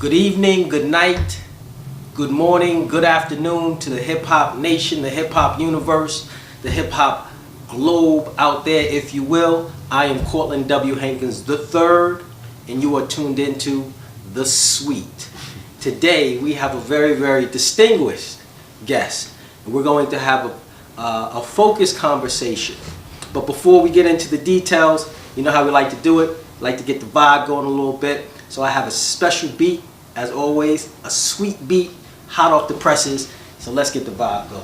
Good evening, good night, good morning, good afternoon to the hip hop nation, the hip hop universe, the hip hop globe out there, if you will. I am Courtland W. Hankins III, and you are tuned into The Suite. Today we have a very, very distinguished guest, and we're going to have a focused conversation. But before we get into the details, you know how we like to do it. We like to get the vibe going a little bit. So I have a special beat, as always, a sweet beat, hot off the presses. So let's get the vibe going.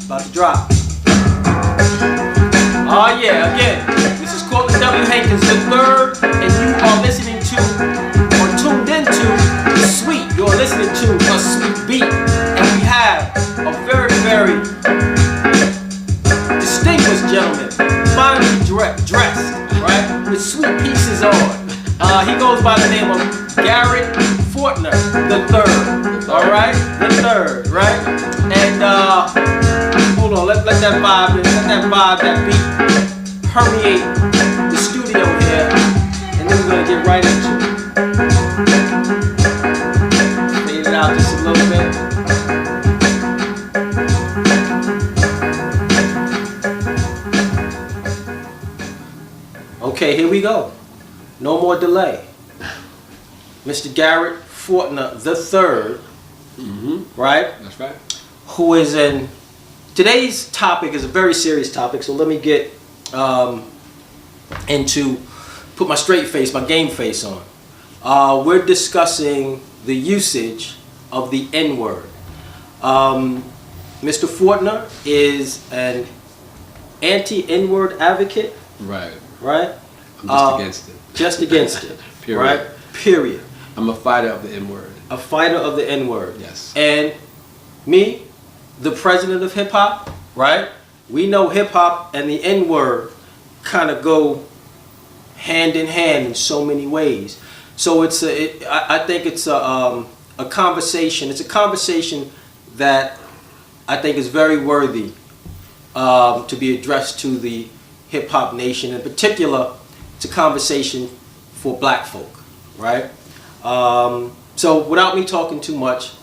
About to drop. Oh yeah, again, this is Courtland W. Hankins III, and you are listening to, or tuned into, The Suite. You're listening to a sweet beat, and we have a very, very distinguished gentleman, finely dressed, right, with sweet pieces on. He goes by the name of Garret Fortner III, all right, the third, right, and hold on, let that vibe, that beat permeate the studio here, and then we're gonna get right into it. Fade it out just a little bit. Okay, here we go. No more delay. Mr. Garret Fortner III, right? That's right. Who is in... Today's topic is a very serious topic, so let me get put my straight face, my game face on. We're discussing the usage of the N-word. Mr. Fortner is an anti-N-word advocate. Right. Right? I'm just against it. Just against it. Period. Right? Period. I'm a fighter of the N-word. A fighter of the N-word. Yes. And me, the president of hip-hop, right? We know hip-hop and the N-word kind of go hand in hand in so many ways. So I think it's a conversation. It's a conversation that I think is very worthy to be addressed to the hip-hop nation. In particular, it's a conversation for black folk, right? So without me talking too much,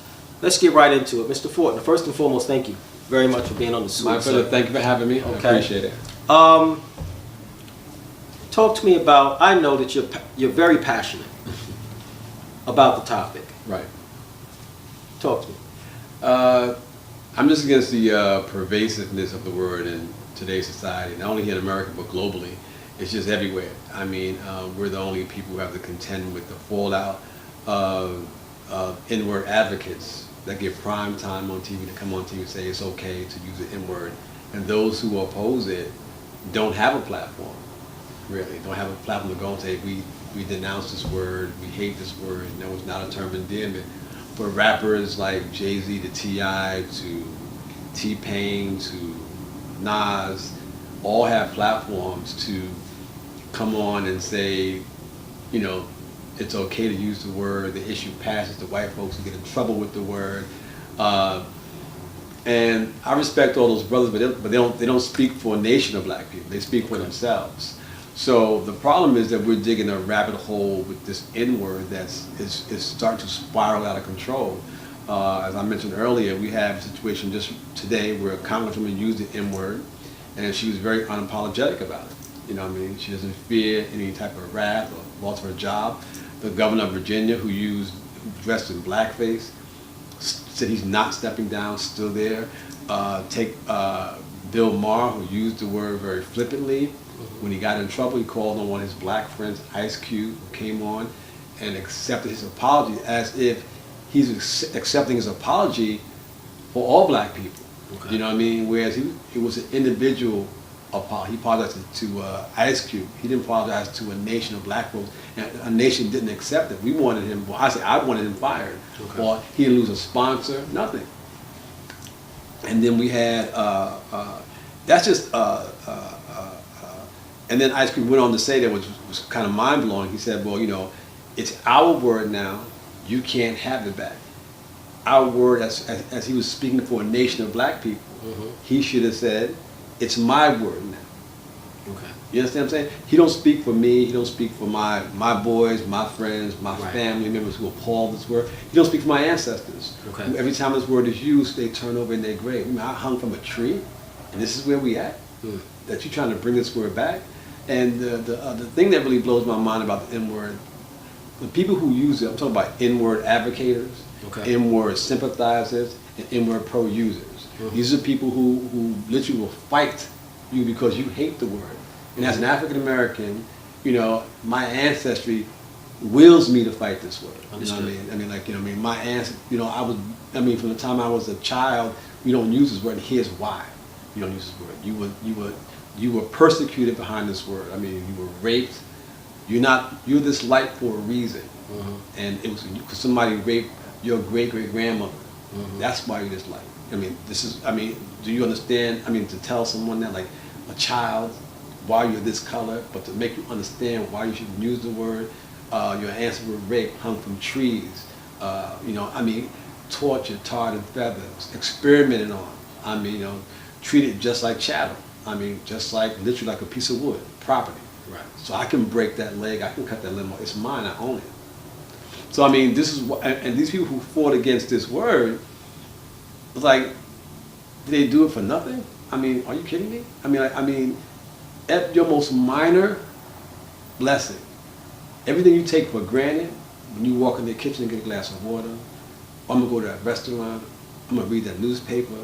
let's get right into it. Mr. Fortner, first and foremost, thank you very much for being on the Suite. My pleasure. Thank you for having me. Okay. I appreciate it. Talk to me about, I know that you're very passionate about the topic. Right. Talk to me. I'm just against the pervasiveness of the word in today's society, not only here in America, but globally. It's just everywhere. I mean, we're the only people who have to contend with the fallout of N-word advocates that get prime time on TV to come on TV and say it's okay to use the N-word. And those who oppose it don't have a platform, really. Don't have a platform to go and say, we denounce this word, we hate this word. No, it's not a term of endearment. For rappers like Jay-Z to T.I. to T-Pain to Nas, all have platforms to come on and say, you know, it's okay to use the word, the issue passes, the white folks who get in trouble with the word. And I respect all those brothers, but they don't speak for a nation of black people. They speak for themselves. So the problem is that we're digging a rabbit hole with this N-word is starting to spiral out of control. As I mentioned earlier, we have a situation just today where a congresswoman used the N-word, and she was very unapologetic about it. You know what I mean? She doesn't fear any type of wrath or loss of her job. The governor of Virginia, who dressed in blackface, said he's not stepping down, still there. Take Bill Maher, who used the word very flippantly. When he got in trouble, he called on one of his black friends, Ice Cube, who came on and accepted his apology as if he's accepting his apology for all black people. Okay. You know what I mean? Whereas he was an individual apology. He apologized to Ice Cube. He didn't apologize to a nation of black folks. And a nation didn't accept it. We wanted him, well, I wanted him fired. Okay. Or he didn't lose a sponsor, nothing. And then we had, that's just, and then Ice Cube went on to say that, which was kind of mind-blowing. He said, well, you know, it's our word now. You can't have it back. our word, as he was speaking for a nation of black people, he should have said, it's my word now. Okay. You understand what I'm saying? He don't speak for me. He don't speak for my boys, my friends, my family members who appall this word. He don't speak for my ancestors. Okay. Who every time this word is used, they turn over in their grave. I mean, I hung from a tree, and this is where we at. That you're trying to bring this word back. And the thing that really blows my mind about the N-word, the people who use it, I'm talking about N-word advocators, N-word sympathizers, and N-word pro-users. These are people who literally will fight you because you hate the word. And as an African American, you know, my ancestry wills me to fight this word. You know what I mean? I mean, like, you know, I mean, my ancestry, you know, from the time I was a child, we don't use this word, and here's why you don't use this word. You were persecuted behind this word. I mean, you were raped. You're this light for a reason. And it was because somebody raped your great-great-grandmother. That's why you're this light. I mean, do you understand? I mean, to tell someone that, like, a child, why you're this color, but to make you understand why you shouldn't use the word. Your ancestors were raped, hung from trees, you know, I mean, tortured, tarred and feathers, experimented on. I mean, you know, treated just like chattel. I mean, just like, literally like a piece of wood, property. Right. So I can break that leg, I can cut that limb off. It's mine, I own it. So I mean, this is what, and these people who fought against this word, it's like, did they do it for nothing? I mean, are you kidding me? I mean, at your most minor blessing, everything you take for granted, when you walk in the kitchen and get a glass of water, I'm gonna go to that restaurant, I'm gonna read that newspaper,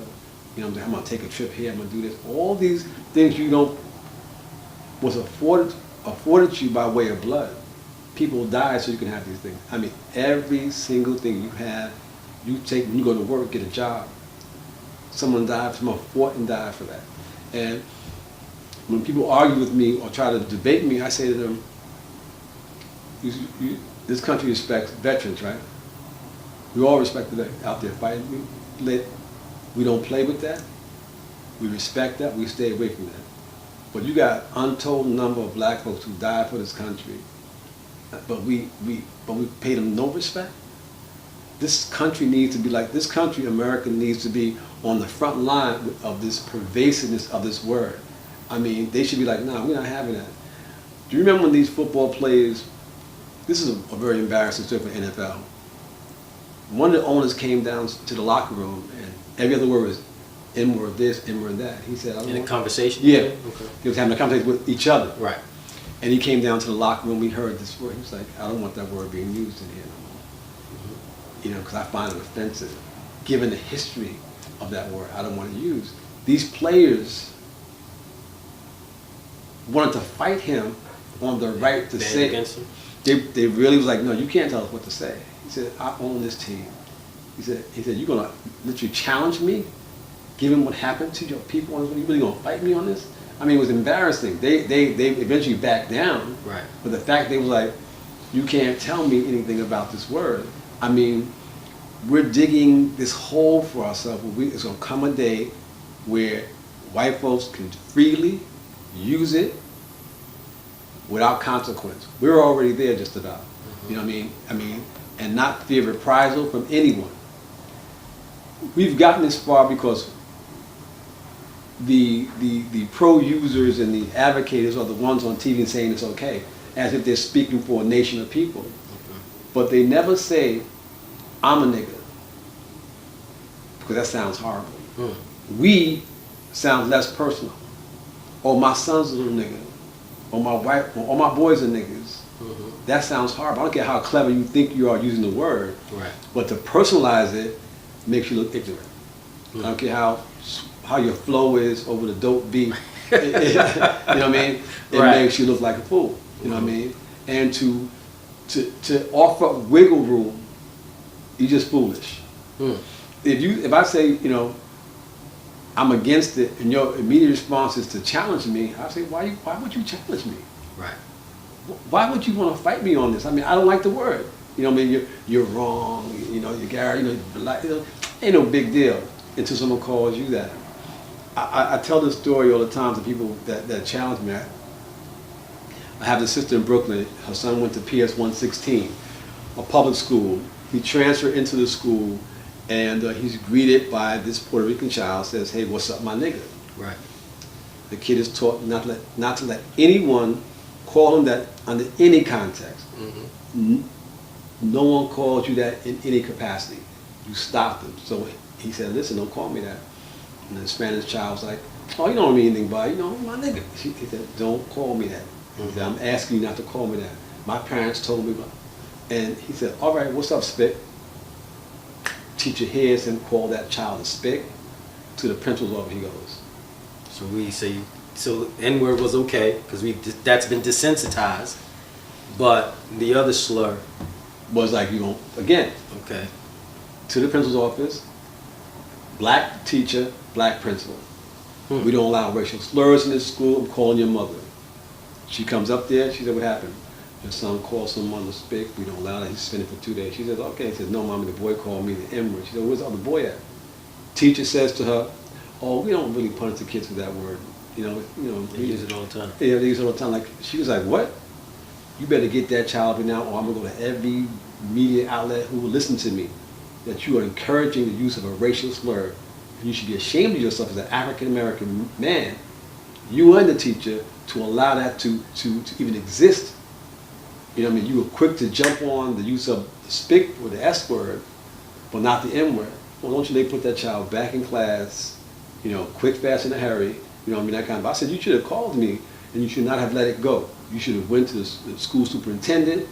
you know, I'm gonna take a trip here, I'm gonna do this. All these things you don't, was afforded you by way of blood. People die so you can have these things. I mean, every single thing you have, you take when you go to work, get a job. Someone died, someone fought and died for that. And when people argue with me or try to debate me, I say to them, this country respects veterans, right? We all respect that out there fighting. We don't play with that. We respect that. We stay away from that. But you got untold number of black folks who died for this country, but we pay them no respect. This country needs to be like, this country, America, needs to be on the front line of this pervasiveness of this word. I mean, they should be like, no, we're not having that. Do you remember when these football players, this is a very embarrassing story for NFL. One of the owners came down to the locker room and every other word was N-word this, N-word that. He said, in a conversation? Yeah. Okay. He was having a conversation with each other. Right. And he came down to the locker room, we heard this word. He was like, I don't want that word being used in here no more. You know, because I find it offensive. Given the history of that word, I don't want to use. These players wanted to fight him on the right to say. Against him? They really was like, no, you can't tell us what to say. He said, I own this team. He said, you're gonna literally challenge me, given what happened to your people? You really gonna fight me on this? I mean, it was embarrassing. They eventually backed down. Right. But the fact they was like, you can't tell me anything about this word. I mean, we're digging this hole for ourselves. It's gonna come a day where white folks can freely use it without consequence. We're already there just about. You know what I mean? And not fear reprisal from anyone. We've gotten this far because the pro-users and the advocators are the ones on TV saying it's okay, as if they're speaking for a nation of people. But they never say, I'm a nigga, because that sounds horrible. We sounds less personal. Or my son's a little nigga, or my wife, or my boys are niggas. That sounds horrible. I don't care how clever you think you are using the word, right. But to personalize it makes you look ignorant. I don't care how your flow is over the dope beat. You know what I mean? It makes you look like a fool. You know what I mean? And to offer wiggle room, you're just foolish. If I say, you know, I'm against it, and your immediate response is to challenge me, I say, why would you challenge me? Right. Why would you want to fight me on this? I mean, I don't like the word. You know what I mean? You're wrong. You know, you're Garret. You know, ain't no big deal until someone calls you that. I tell this story all the time to people that challenge me. I have this sister in Brooklyn. Her son went to PS 116, a public school. He transferred into the school, and he's greeted by this Puerto Rican child. Says, "Hey, what's up, my nigga?" Right. The kid is taught not to let anyone call him that under any context. No one calls you that in any capacity. You stop them. So he said, "Listen, don't call me that." And the Spanish child was like, "Oh, you don't mean anything by it, my nigga." He said, "Don't call me that." He said, "I'm asking you not to call me that. My parents told me." And he said, "All right, what's up, Spick?" Teacher hears him call that child a Spick. To the principal's office he goes. So we say, so N-word was okay because that's been desensitized, but the other slur Was like, again, okay. to the principal's office, black teacher, black principal. We don't allow racial slurs in this school. I'm calling your mother. She comes up there. She said, "What happened?" "Your son called some mother Spick. We don't allow that. He's suspended for 2 days." She says, "Okay." He says, "No, mommy, the boy called me the N-word." She said, "Where's the other boy at?" Teacher says to her, "Oh, we don't really punish the kids with that word. They use it all the time." Yeah, they use it all the time. Like, she was like, "What? You better get that child now, or I'm gonna go to every media outlet who will listen to me, that you are encouraging the use of a racial slur. You should be ashamed of yourself as an African American man, you and the teacher, to allow that to even exist." You were quick to jump on the use of the Spick or the S word, but not the N word. Well, don't they put that child back in class, quick, fast, in a hurry, that kind of. I said, you should have called me, and you should not have let it go. You should have went to the school superintendent,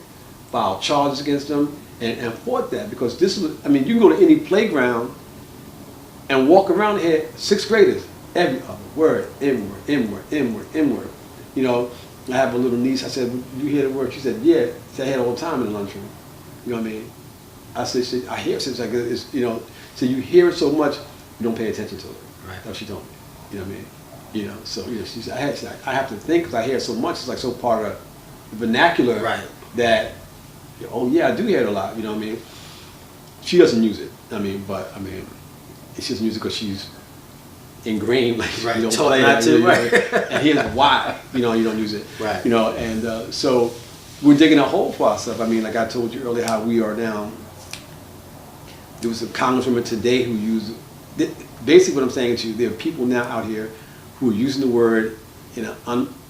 filed charges against them, and fought that, because this was, you can go to any playground and walk around here, 6th graders, every other word, N-word, N-word, N-word, N-word. I have a little niece. I said, "You hear the word?" She said, "Yeah." She said, "I hear it all the time in the lunchroom." You know what I mean? I said, "I hear it." It's like, so you hear it so much, you don't pay attention to it. Right. That's what she told me. You know what I mean? So she said, I have to think, because I hear it so much. It's like so part of the vernacular, right, that, oh yeah, I do hear it a lot. You know what I mean? She doesn't use it. She doesn't use it because she's ingrained, like, right, you don't taught play not that, to, right. And here's why, you don't use it, right. And so we're digging a hole for ourselves. Like I told you earlier, how we are now. There was a congresswoman today who used, basically what I'm saying to you, there are people now out here who are using the word in an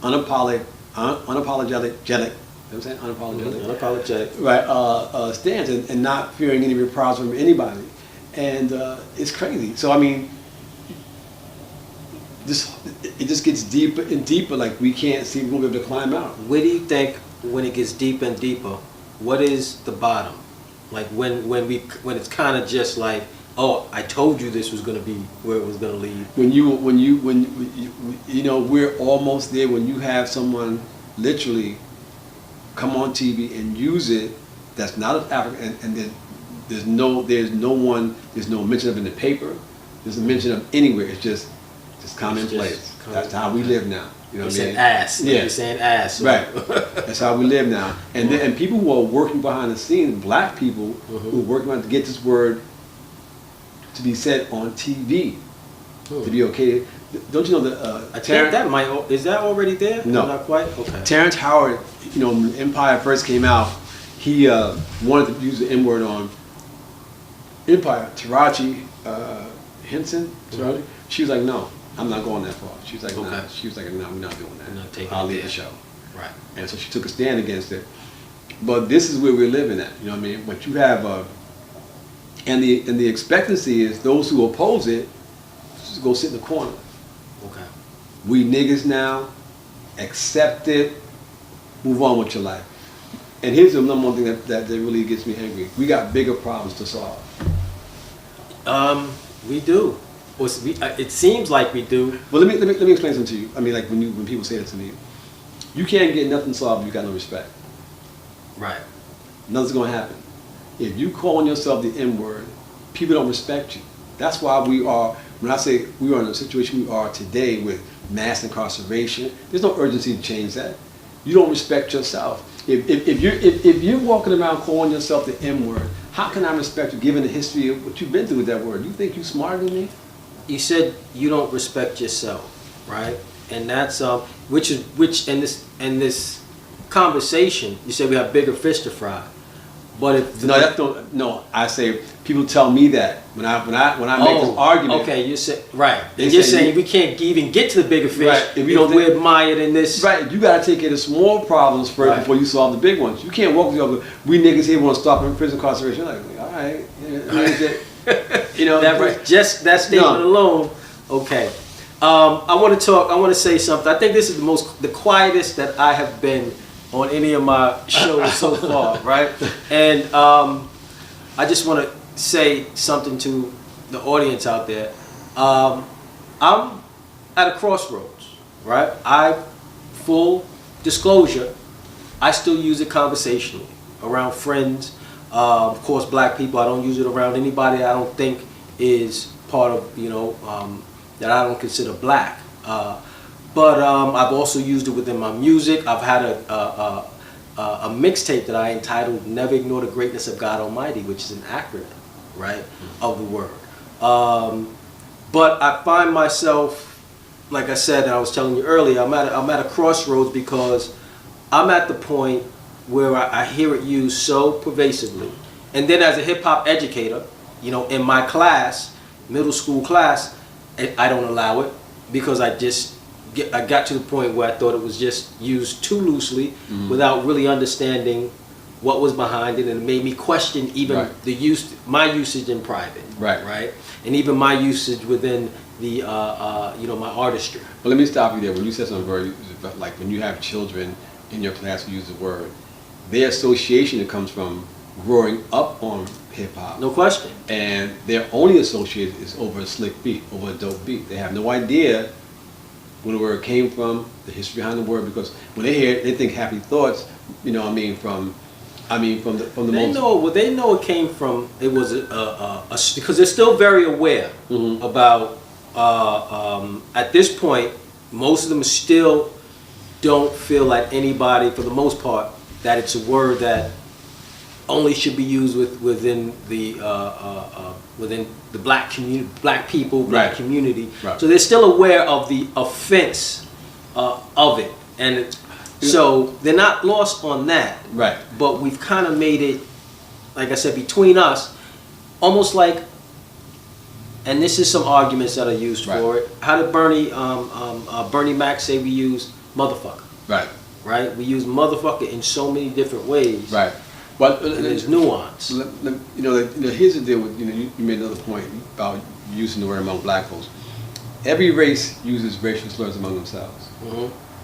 unapologetic, you know what I'm saying? Unapologetic. Right, stance, and not fearing any reprisals from anybody. And it's crazy. So, it just gets deeper and deeper, like we can't see, we won't be able to climb out. Where do you think, when it gets deeper and deeper, what is the bottom? Like when it's kind of just like, oh, I told you this was going to be where it was going to lead. When we're almost there. When you have someone literally come on TV and use it, that's not of Africa, and then there's no mention of it in the paper. There's a mention of anywhere. It's just commonplace. That's how we live now. You know what I mean? Ass. Like yeah. You're saying ass. So. Right. That's how we live now. And people who are working behind the scenes, black people who are working on to get this word to be said on TV, to be okay. Don't you know that? I think that is that already there? No, not quite. Okay. Terrence Howard, when Empire first came out, he wanted to use the N word on Empire. Taraji Henson. She was like, "No, I'm not going that far." She was like, "No." Okay. She was like, "No, we're not doing that. I'm not taking I'll leave the show." Right. And so she took a stand against it. But this is where we're living at. You know what I mean? But you have and the expectancy is those who oppose it just go sit in the corner. Okay. We niggas now, accept it, move on with your life. And here's the number one thing that really gets me angry. We got bigger problems to solve. We do. It seems like we do. Well, let me explain something to you. Like when people say that to me, you can't get nothing solved if you got no respect. Right. Nothing's gonna happen. If you calling yourself the N-word, people don't respect you. That's why we are. When I say we are in the situation we are today with mass incarceration, there's no urgency to change that. You don't respect yourself. If you're walking around calling yourself the N-word, how can I respect you given the history of what you've been through with that word? You think you're smarter than me? You said you don't respect yourself, right? And that's which in this conversation, you said we have bigger fish to fry. But if no, I say people tell me that when I make this argument. Okay, you say right. They And you're say saying we can't even get to the bigger fish Right, if we're mired in this. Right, you gotta take care of the small problems first Right. before you solve the big ones. You can't walk with the other. We niggas here want to stop in prison incarceration. Like, all right, you know, Just that statement alone. Okay. I want to say something. I think this is the quietest that I have been on any of my shows so far, right? And I just want to say something to the audience out there. I'm at a crossroads, right? Full disclosure, I still use it conversationally around friends. Of course, black people. I don't use it around anybody I don't think is part of, that I don't consider black. But I've also used it within my music. I've had a mixtape that I entitled "Never Ignore the Greatness of God Almighty," which is an acronym, right, of the word. But I find myself, like I said, and I was telling you earlier, I'm at a crossroads because I'm at the point where I hear it used so pervasively. And then as a hip hop educator, in my class, middle school class, I don't allow it because I got to the point where I thought it was just used too loosely without really understanding what was behind it, and it made me question even my usage in private, right, and even my usage within the my artistry. But let me stop you there. When you said something very like when you have children in your class who use the word, their association that comes from growing up on hip hop. No question. And their only association is over a slick beat, over a dope beat. They have no idea where the word came from, the history behind the word, because when they hear it, they think happy thoughts. From the most. They know it came from. It was because they're still very aware about. At this point, most of them still don't feel like anybody, for the most part, that it's a word that only should be used within the black community, black people, black community. Right. So they're still aware of the offense of it, and so they're not lost on that. Right. But we've kind of made it, like I said, between us, almost like. And this is some arguments that are used for it. How did Bernie Mac say we use motherfucker? Right. Right. We use motherfucker in so many different ways. Right. But there's nuance. Here's the deal with you made another point about using the word among black folks. Every race uses racial slurs among themselves.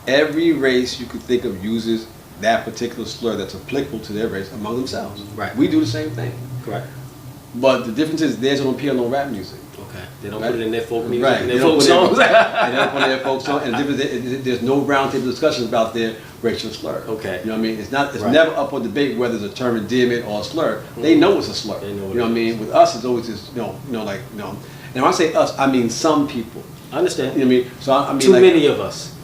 Every race you could think of uses that particular slur that's applicable to their race among themselves. Right. We do the same thing. Correct. But the difference is theirs don't appear on rap music. Okay. They don't put it in their folk music. Right. In their folk songs. They don't put it in their folk songs. And the difference is there's no roundtable discussions about their racial slur. Okay. You know what I mean? It's never up for debate whether it's a term endearment or a slur. They know it's a slur. They know what I mean? With us, it's always this, And when I say us, I mean some people. I understand. You know what I mean? So I mean, too many of us.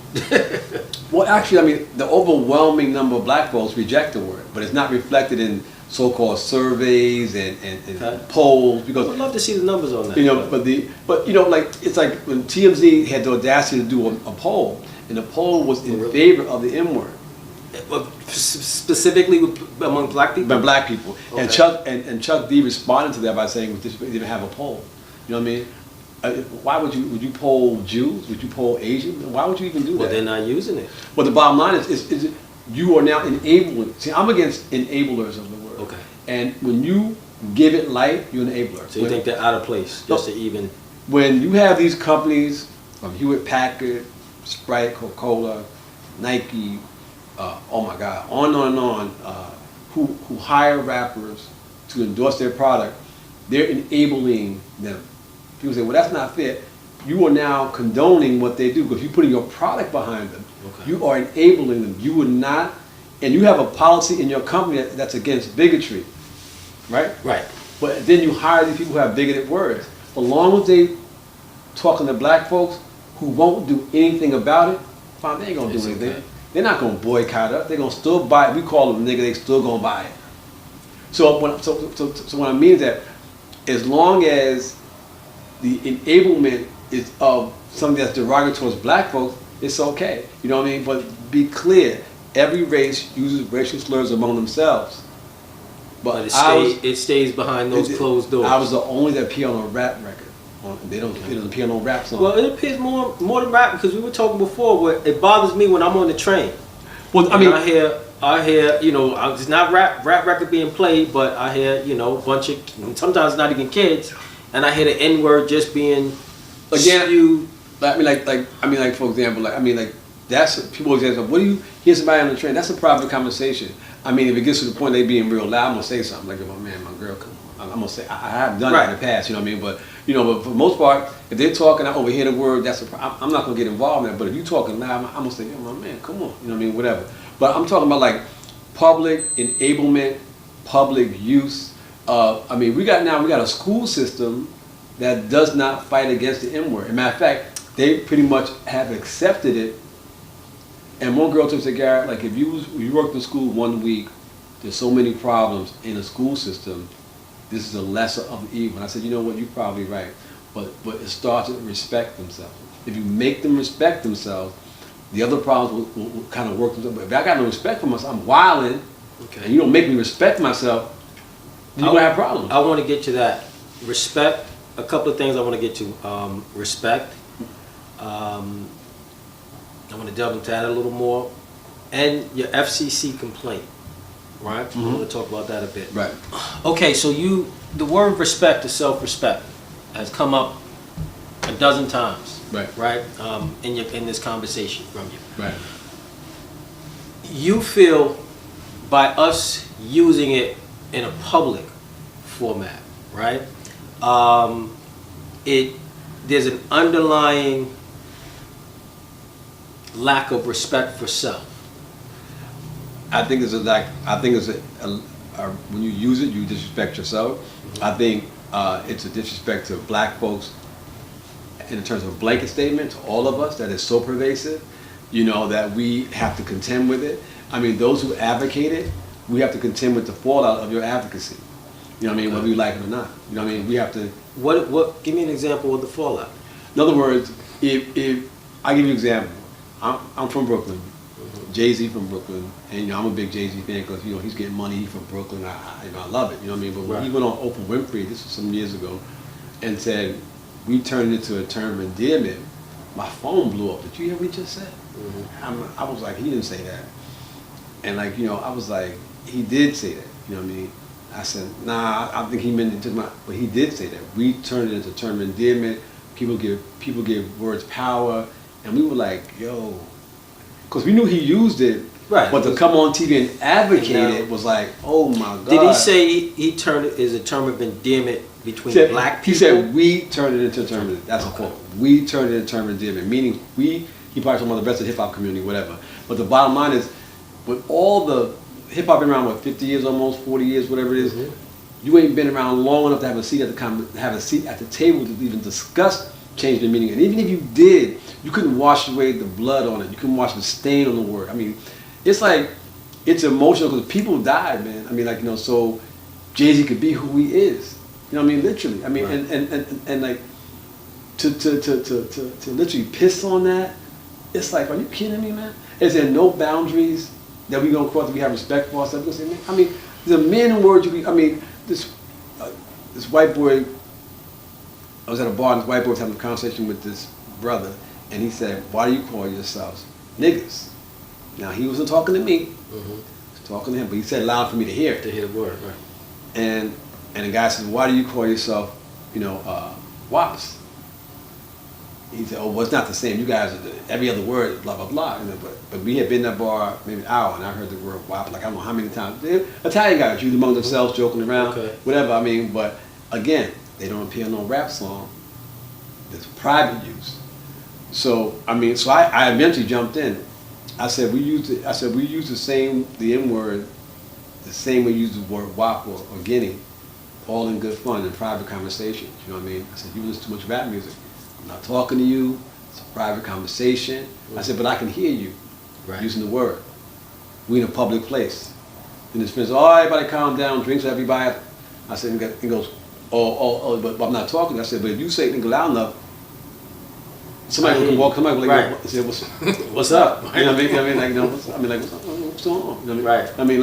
Well, actually, I mean, the overwhelming number of black folks reject the word, but it's not reflected in so-called surveys and polls because I would love to see the numbers on that. It's like when TMZ had the audacity to do a poll, and the poll was in favor of the N word. Specifically among black people. By black people, okay. and Chuck D responded to that by saying, "We didn't even have a poll." You know what I mean? Why would you poll Jews? Would you poll Asians? Why would you even do that? Well, they're not using it. Well, the bottom line is you are now enabling. See, I'm against enablers of the word. Okay. And when you give it light, you're an enabler. So you think they're out of place, just to even... When you have these companies from Hewlett-Packard, Sprite, Coca-Cola, Nike, oh my God, on and on, who hire rappers to endorse their product, they're enabling them. People say, well, that's not fair. You are now condoning what they do because you're putting your product behind them. Okay. You are enabling them. You would not, and you have a policy in your company that's against bigotry, right? Right. But then you hire these people who have bigoted words. As long as they talking to black folks who won't do anything about it, fine, they ain't gonna do anything. Okay. They're not gonna boycott us. They're gonna still buy it. We call them nigga. They still gonna buy it. So what I mean is that as long as the enablement is of something that's derogatory towards black folks, it's okay. You know what I mean? But be clear, every race uses racial slurs among themselves. But it stays behind those closed doors. I was the only that appeared on a rap record. They don't appear on no rap song. Well, it appears more than rap, because we were talking before. Where it bothers me when I'm on the train. Well, I mean, I hear, you know, it's not rap record being played, but I hear, you know, a bunch of, sometimes not even kids, and I hear the N-word just being spewed. I mean, for example, that's people always ask, what do you hear somebody on the train? That's a private conversation. I mean, if it gets to the point they being real loud, I'm gonna say something like, "My man, my girl, come on." I'm gonna say, I have done that in the past, you know what I mean? But but for the most part, if they're talking, I overhear the word. I'm not gonna get involved in that. But if you're talking loud, I'm gonna say, "Yo, my man, come on," you know what I mean? Whatever. But I'm talking about like public enablement, public use. I mean, we got a school system that does not fight against the N-word. As a matter of fact, they pretty much have accepted it. And one girl told me, Garret, like if you worked in school 1 week, there's so many problems in a school system. This is a lesser of the evil. And I said, you know what, you're probably right. But it starts to respect themselves. If you make them respect themselves, the other problems will kind of work themselves. But if I got no respect for myself, I'm wilding, and you don't make me respect myself, then you're going to have problems. I want to get to that. Respect, a couple of things I want to get to. Respect. I want to delve into that a little more. And your FCC complaint, right? Mm-hmm. I want to talk about that a bit. Right. Okay, so the word respect or self-respect has come up a dozen times. Right. In this conversation from you. Right. You feel by us using it in a public format, right? There's an underlying lack of respect for self. I think it's when you use it, you disrespect yourself. Mm-hmm. I think it's a disrespect to black folks in terms of a blanket statement to all of us that is so pervasive, that we have to contend with it. I mean, those who advocate it, we have to contend with the fallout of your advocacy. You know what I mean? Whether we like it or not. You know what I mean? We have to. What? Give me an example of the fallout. In other words, if I give you an example, I'm from Brooklyn. Mm-hmm. Jay-Z from Brooklyn, and I'm a big Jay-Z fan because he's getting money. He's from Brooklyn. I love it. You know what I mean? But when he went on Oprah Winfrey, this was some years ago, and said we turned it into a term of endearment, my phone blew up. Did you hear what he just said? Mm-hmm. I was like, he didn't say that. And I was like, he did say that. You know what I mean? I said, nah, I think he meant it to but he did say that. We turned it into a term of endearment. People give words power, and we were like, yo, because we knew he used it. Right. But to come on TV and advocate it was like, oh my God. Did he say he turned it as a term of endearment between black people? He said we turned it into a term of endearment. That's a quote. We turned it into a term of endearment, meaning he probably talking about the rest of the hip hop community, whatever. But the bottom line is, with all the hip hop been around 50 years almost, 40 years, whatever it is, mm-hmm. You ain't been around long enough to have a seat at the table to even discuss change the meaning. And even if you did, you couldn't wash away the blood on it. You couldn't wash the stain on the word. I mean, it's like, it's emotional because people died, man. I mean, so Jay-Z could be who he is. You know what I mean? Literally. I mean, right. and like, to literally piss on that, it's like, are you kidding me, man? Is there no boundaries that we gonna cross that we have respect for ourselves? I mean, there's a million words this white boy, I was at a bar and this white boy was having a conversation with this brother, and he said, why do you call yourselves niggas? Now, he wasn't talking to me, he was talking to him, but he said it loud for me to hear it. To hear the word, right. And the guy said, why do you call yourself, WAPs? He said, oh, well, it's not the same. You guys, every other word, blah, blah, blah. But we had been in that bar maybe an hour, and I heard the word WAP, like I don't know how many times. Italian guys used among themselves, joking around, whatever. I mean, but again, they don't appear in no rap song. There's private use. So, I eventually jumped in. I said, we use the N-word, the same way we use the word WAP or Guinea, all in good fun and private conversations. You know what I mean? I said, you listen to too much rap music. I'm not talking to you. It's a private conversation. I said, but I can hear you using the word. We in a public place. And his friends, oh, everybody calm down, drinks everybody. I said, he goes, oh, but I'm not talking. I said, but if you say it loud enough, somebody can walk, somebody will say, what's up? You know what I mean? What's going on? You know what I mean? Right. I mean,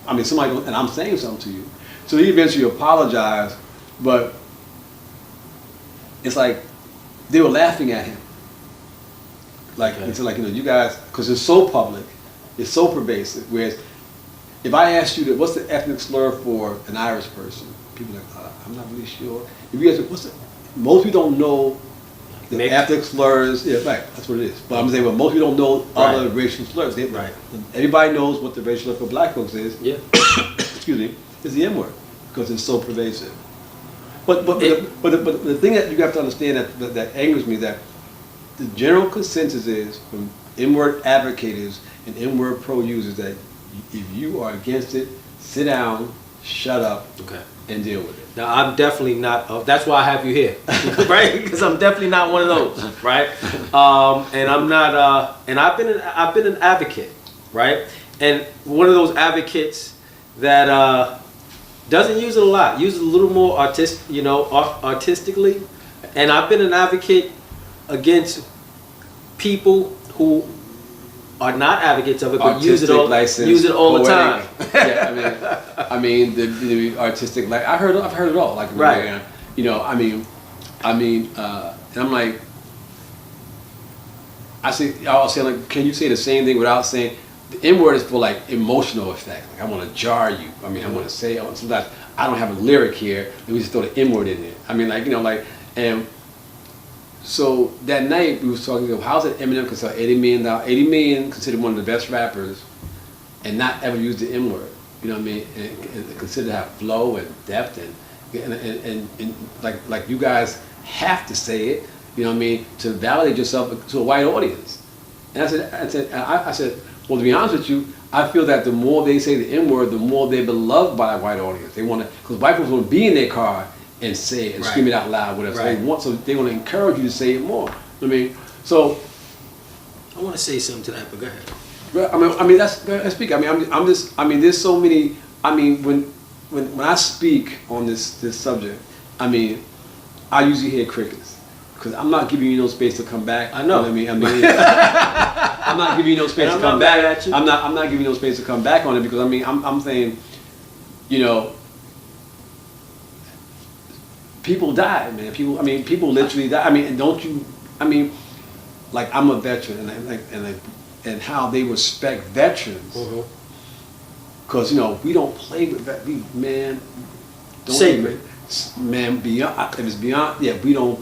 I mean, somebody, and I'm saying something to you. So he eventually apologized, but it's like they were laughing at him. Like, Okay. it's like, you guys, because it's so public, it's so pervasive. Whereas if I asked you, what's the ethnic slur for an Irish person? People are like, I'm not really sure. If you ask, most people don't know the Mixed. ethnic slurs. Yeah, right, that's what it is. But I'm saying, well, most people don't know other Right. racial slurs. Right. Everybody knows what the racial slur for black folks is. Yeah. Excuse me, is the N-word, because it's so pervasive. But the thing that you have to understand that angers me, that the general consensus is from N-word advocates and N-word pro users that if you are against it, sit down, shut up, Okay. and deal with it. Now I'm definitely not. That's why I have you here, right? Because I'm definitely not one of those, right? And I'm not. And I've been an advocate, right? And one of those advocates that doesn't use it a lot, uses it a little more artistically. And I've been an advocate against people who are not advocates of it, but use it all the time. Yeah, I mean the artistic, like I've heard it all. Like, right. And I'm like, I'll say like, can you say the same thing without saying? The N-word is for like emotional effect. Like, I want to jar you. I mean, I want to say. Sometimes I don't have a lyric here. Let me just throw the N-word in there. I mean, like, and. So that night we was talking about how's it Eminem could sell $80 million, $80 million, considered one of the best rappers, and not ever use the N-word. You know what I mean? And considered to have flow and depth and like you guys have to say it. You know what I mean? To validate yourself to a white audience. And I said, well, to be honest with you, I feel that the more they say the N-word, the more they're beloved by a white audience. They want to, because white folks want to be in their car and say it and right. scream it out loud, whatever. Right. So they want to encourage you to say it more. I mean, so I want to say something to that, but go ahead. I mean that's speak. I mean, I'm just. I mean, there's so many. I mean, when I speak on this subject, I mean, I usually hear crickets because I'm not giving you no space to come back. I know. You know what I mean, I'm not giving you no space to come back. At you. I'm not giving you no space to come back on it because I mean, I'm saying, people die, man. People literally die. I mean, and don't you? I mean, like I'm a veteran, and how they respect veterans, because we don't play with man. Don't Sacred. Man, beyond if it's beyond, yeah, we don't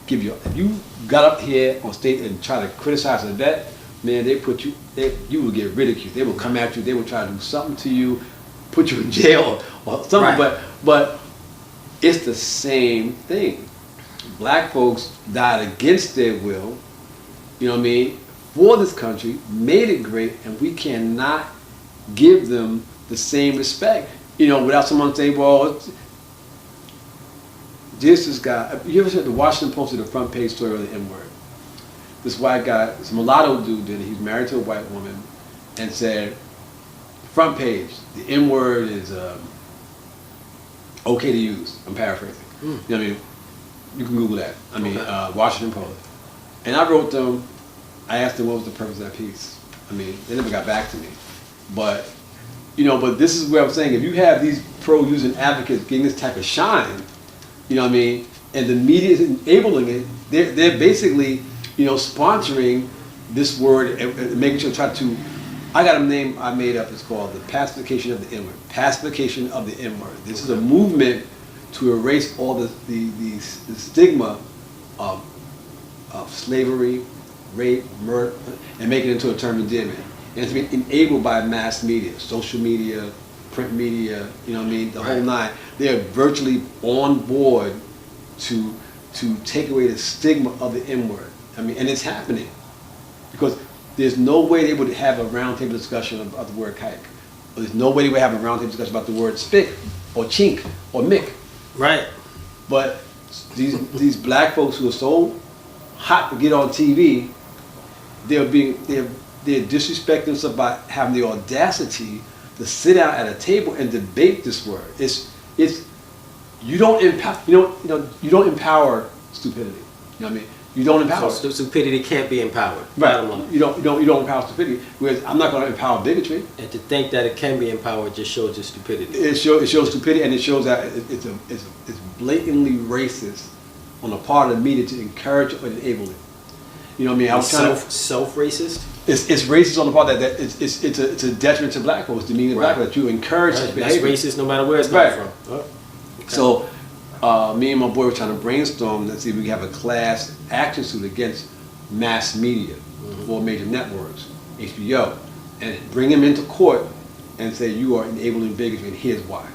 give you. If you got up here on stage and try to criticize a vet, man, you will get ridiculed. They will come at you. They will try to do something to you, put you in jail or something. Right. But it's the same thing. Black folks died against their will, you know what I mean, for this country, made it great, and we cannot give them the same respect, without someone saying, well, this guy, you ever said the Washington Post did a front page story on the N-word? This white guy, this mulatto dude did it, he's married to a white woman, and said, front page, the N-word is okay to use. I'm paraphrasing. You know what I mean? You can Google that. I mean, Washington Post. And I wrote them, I asked them what was the purpose of that piece. I mean, they never got back to me. But, but this is where I'm saying, if you have these pro-using advocates getting this type of shine, you know what I mean, and the media is enabling it, they're basically, sponsoring this word and making sure I got a name I made up, it's called the pacification of the N-word. Pacification of the N-word. This is a movement to erase all the stigma of slavery, rape, murder, and make it into a term of endearment. And it's been enabled by mass media, social media, print media, you know what I mean, the whole nine. They're virtually on board to take away the stigma of the N-word. I mean, and it's happening. Because there's no way they would have a roundtable discussion about the word kike. Or there's no way they would have a roundtable discussion about the word spick, or chink, or mick. Right. But these black folks who are so hot to get on TV, they're disrespecting themselves by having the audacity to sit down at a table and debate this word. You don't empower stupidity. You know what I mean? You don't empower So it. stupidity can't be empowered. Right. Bottom line. You don't empower stupidity. Whereas I'm not going to empower bigotry. And to think that it can be empowered just shows your stupidity. It shows stupidity, and it shows that it's blatantly racist on the part of the media to encourage or enable it. You know what I mean? I was trying to, Self-racist? it's racist on the part that it's a detriment to black folks, demeaning black folks, that you encourage such That's behavior. racist no matter where it's coming Right. from. Oh, okay. So, me and my boy were trying to brainstorm and see if we could have a class action suit against mass media for major networks, HBO, and bring him into court and say you are enabling bigotry and here's why.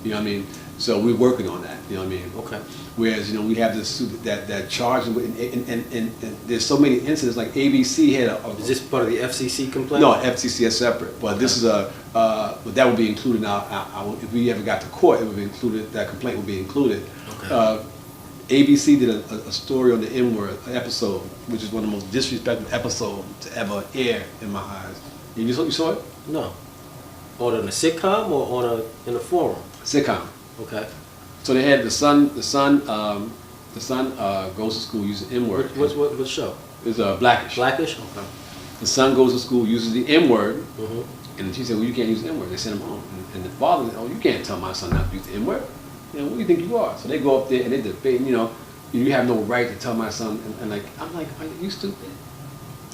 You know what I mean? So we're working on that. You know what I mean? Okay. Whereas we have this suit that charges with and there's so many incidents like ABC had Is this part of the FCC complaint? no, FCC is separate, but this is but that would be included now. If we ever got to court, it would be included. That complaint would be included. Okay. ABC did a story on the N-word, an episode, which is one of the most disrespectful episodes to ever air in my eyes. You saw it? No. On a sitcom or in a forum? Sitcom. Okay. So they had the son goes to school using N-word. What show? It's Blackish. Blackish? Okay. The son goes to school, uses the N-word, Mm-hmm. and she said, well, you can't use the N-word. They sent him home. And the father said, oh, you can't tell my son not to use the N-word. You know, what do you think you are? So they go up there and they debate, you have no right to tell my son. And like, I'm like, are you stupid?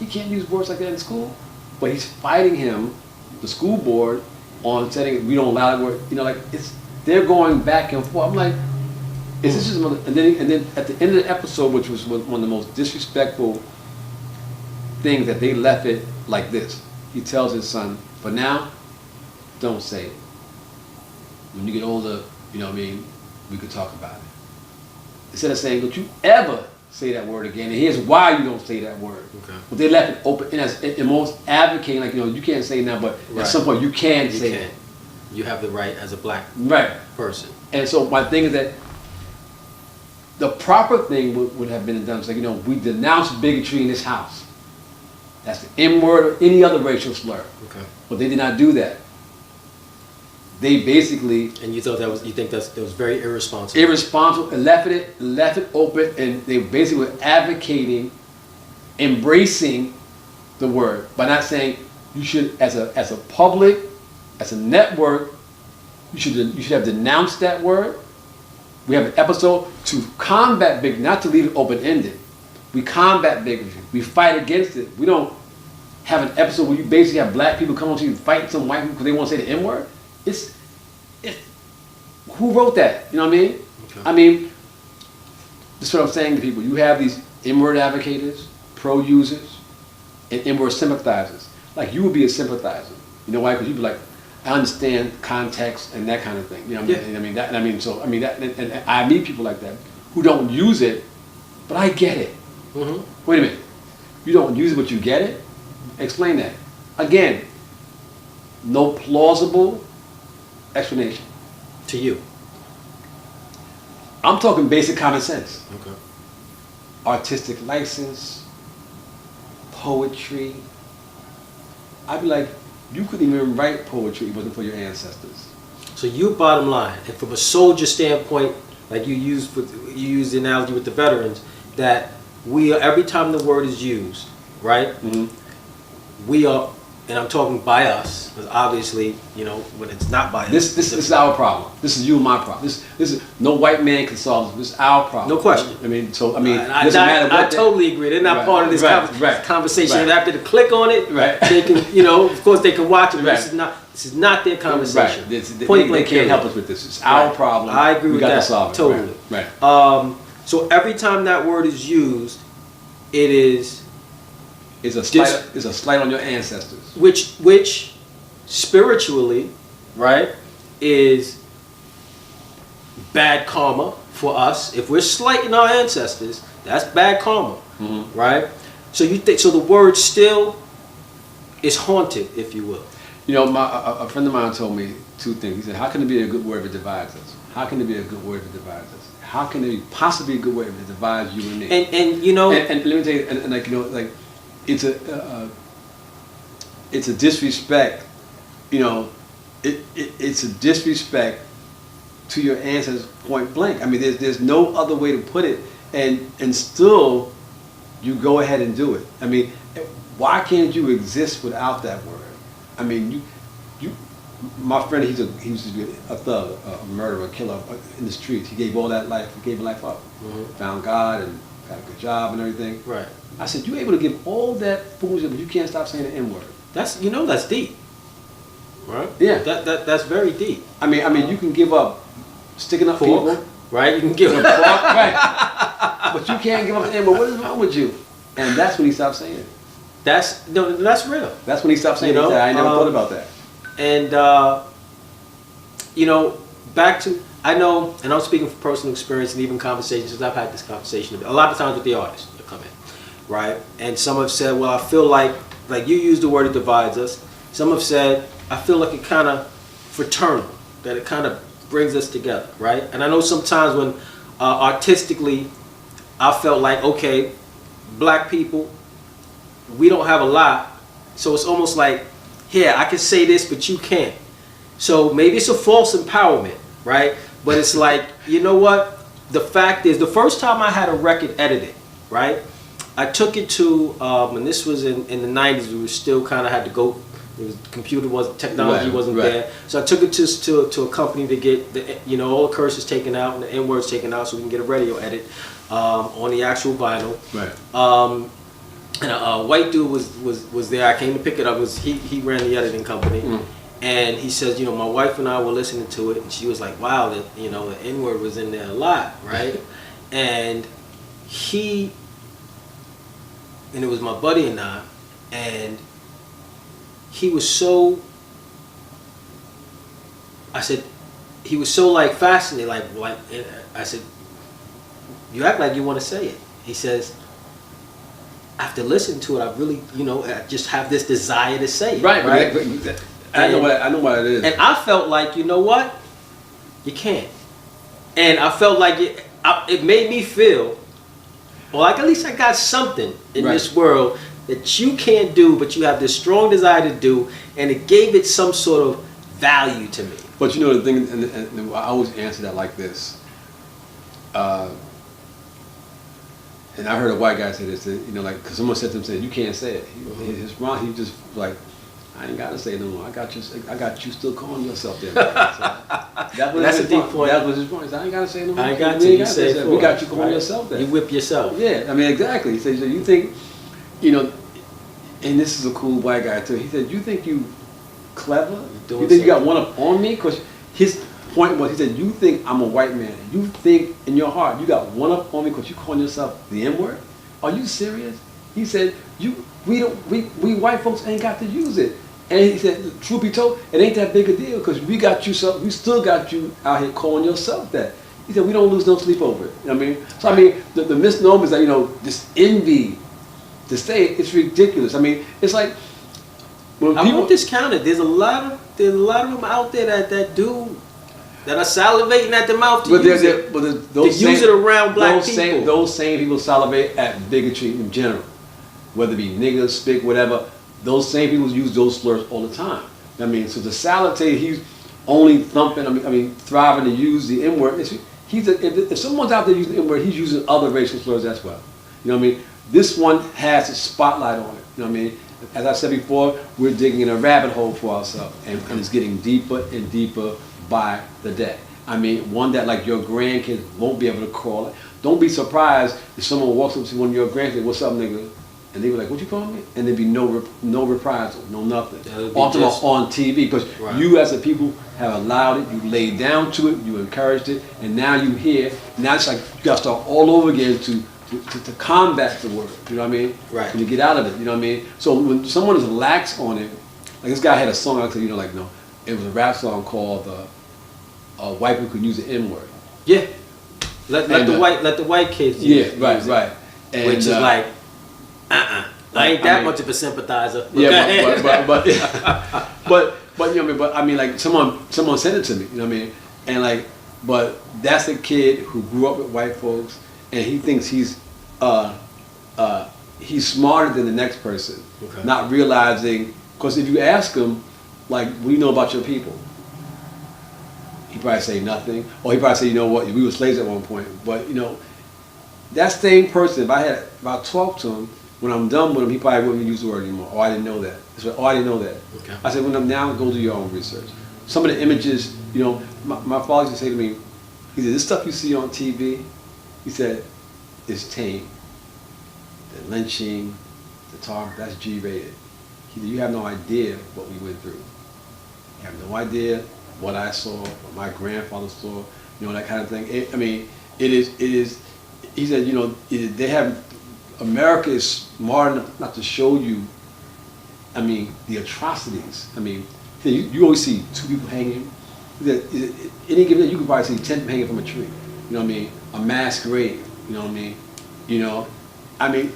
You can't use words like that in school? But he's fighting him, the school board, on saying we don't allow that word. They're going back and forth. I'm like, is this just another? And then at the end of the episode, which was one of the most disrespectful things, that they left it like this. He tells his son, for now, don't say it. When you get older, we could talk about it. Instead of saying, don't you ever say that word again, and here's why you don't say that word. Okay. But they left it open, and as most advocating, like, you can't say it now, but at some point you can say it. You have the right as a black person. And so my thing is that the proper thing would have been done. It's like, we denounce bigotry in this house. That's the N-word or any other racial slur. Okay. But they did not do that. They basically And you think that was very irresponsible. irresponsible and left it open, and they basically were advocating embracing the word by not saying you should, as a public, as a network, you should have denounced that word. We have an episode to combat bigotry, not to leave it open-ended. We combat bigotry. We fight against it. We don't have an episode where you basically have black people come on to you fighting some white people because they want to say the N-word. It's who wrote that? You know what I mean? Okay. I mean, this is what I'm saying to people. You have these N-word advocates, pro-users, and N-word sympathizers. Like, you would be a sympathizer. You know why? Because you'd be like, I understand context and that kind of thing. You know what I mean? And I meet people like that who don't use it, but I get it. Mm-hmm. Wait a minute. You don't use it, but you get it? Explain that. Again, no plausible explanation. To you. I'm talking basic common sense. Okay. Artistic license, poetry. I'd be like, you couldn't even write poetry if it wasn't for your ancestors. So you, bottom line, and from a soldier standpoint, like you use the analogy with the veterans, that we are, every time the word is used, right? Mm-hmm. We are, and I'm talking by us, because obviously, when it's not by us. This is our problem. This is you and my problem. This is no white man can solve this. This is our problem. No question. I totally agree. They're not part of this conversation. Right. They have to click on it. Right. They can, of course, they can watch it. But Right. this is not their conversation. Right. Point they blank. can't help us with this. It's our problem. I agree with that. We got to solve it. Totally. Right. So every time that word is used, it is It's a slight on your ancestors. which spiritually, right, is bad karma for us. If we're slighting our ancestors, that's bad karma, right? So the word still is haunted, if you will. A friend of mine told me two things. He said, how can it be a good word if it divides us? How can it be a good word if it divides us? How can it possibly be a good word if it divides you and me? And let me tell you, it's a disrespect. It's a disrespect to your ancestors, point blank. I mean, there's no other way to put it. and still you go ahead and do it. I mean, why can't you exist without that word? I mean, my friend, he used to be a thug, a murderer, a killer in the streets. He gave all that life, he gave life up. Mm-hmm. Found God and got a good job and everything. Right. I said, you're able to give all that foolishness, but you can't stop saying the N-word. That's deep. Right? Yeah. That's very deep. I mean, you can give up sticking up pork, people. Right? You can give up pork, right. But you can't give up the N-word. What is wrong with you? And that's when he stopped saying it. That's real. That's when he stopped saying it. I never thought about that. And, back to, I know, and I'm speaking from personal experience and even conversations, because I've had this conversation a lot of times with the artists that come in, right? And some have said, well, I feel like you used the word, it divides us. Some have said, I feel like it kind of fraternal, that it kind of brings us together, right? And I know sometimes when artistically, I felt like, okay, black people, we don't have a lot, so it's almost like, here, I can say this, but you can't. So maybe it's a false empowerment, right? But it's like, you know what? The fact is, the first time I had a record edited, right? I took it to, and this was in the 90s, we were still kind of had to go, technology wasn't there. So I took it to a company to get, all the curses taken out and the N-words taken out so we can get a radio edit on the actual vinyl. Right. And a white dude was there. I came to pick it up. He ran the editing company, and he says, my wife and I were listening to it, and she was like, wow, the N-word was in there a lot, right? And it was my buddy and I, and he was so, he was so like fascinated, like I said, you act like you want to say it. He says, after listening to it, I really, I just have this desire to say it. Right. I know what it is. And I felt like, you know what? You can't. And I felt like it made me feel, well, like at least I got something in this world that you can't do, but you have this strong desire to do, and it gave it some sort of value to me. But the thing, and I always answer that like this. And I heard a white guy say this, because someone said to him, you can't say it. He just like, I ain't gotta say it no more. I got you still calling yourself there. So that's a deep point. That was his point. I ain't gotta say it no more. I ain't got to. You say it. We got you calling yourself that. You whip yourself. Yeah, I mean, exactly. He said, so you think, and this is a cool white guy too. He said, you think you clever? You think you got one up on me? Because his point was, he said, you think I'm a white man. You think in your heart you got one up on me because you calling yourself the N-word? Are you serious? He said, we white folks ain't got to use it. And he said, truth be told, it ain't that big a deal because we still got you out here calling yourself that. He said, we don't lose no sleep over it. You know what I mean? So I mean, the misnomer is that, this envy to say it, it's ridiculous. I mean, it's like when I won't discount it. There's a lot of them out there that are salivating at the mouth to use it around black people. Those same people salivate at bigotry in general, whether it be nigger, spick, whatever. Those same people use those slurs all the time. I mean, so the salivate, he's only thumping. I mean, thriving to use the N-word. If someone's out there using the N-word, he's using other racial slurs as well. You know what I mean? This one has a spotlight on it. You know what I mean? As I said before, we're digging in a rabbit hole for ourselves, and it's getting deeper and deeper by the day. I mean, one that like your grandkids won't be able to crawl it. Don't be surprised if someone walks up to one of your grandkids, "What's up, nigga?" And they were like, "What you calling me?" And there'd be no reprisal, no nothing. On TV, because you as a people have allowed it, you laid down to it, you encouraged it, and now you hear. Now it's like you got to start all over again to combat the word. You know what I mean? Right. To get out of it. You know what I mean? So when someone is lax on it, like this guy had a song. I said, no, it was a rap song called "White People Can Use the N-word." Yeah. Let the white kids use it. Right. And, which is like. I ain't that much of a sympathizer. Yeah, but like someone sent it to me, you know what I mean? And like, but that's a kid who grew up with white folks, and he thinks he's smarter than the next person, not realizing. Because if you ask him, like, what do you know about your people? He probably say nothing, or he probably say, you know what, we were slaves at one point, but that same person, if I talked to him, when I'm done with him, he probably wouldn't use the word anymore. Oh, I didn't know that. Oh, I didn't know that. Okay. I said, when I'm down, go do your own research. Some of the images, you know, my father used to say to me, he said, this stuff you see on TV, he said, is tame. The lynching, the talk, that's G-rated. He said, you have no idea what we went through. You have no idea what I saw, what my grandfather saw, you know, that kind of thing. It is, he said, you know, they have, America is smart enough not to show you, the atrocities. You always see 2 people hanging. Any given day, you can probably see 10 hanging from a tree. You know what I mean? A mass grave. You know what I mean?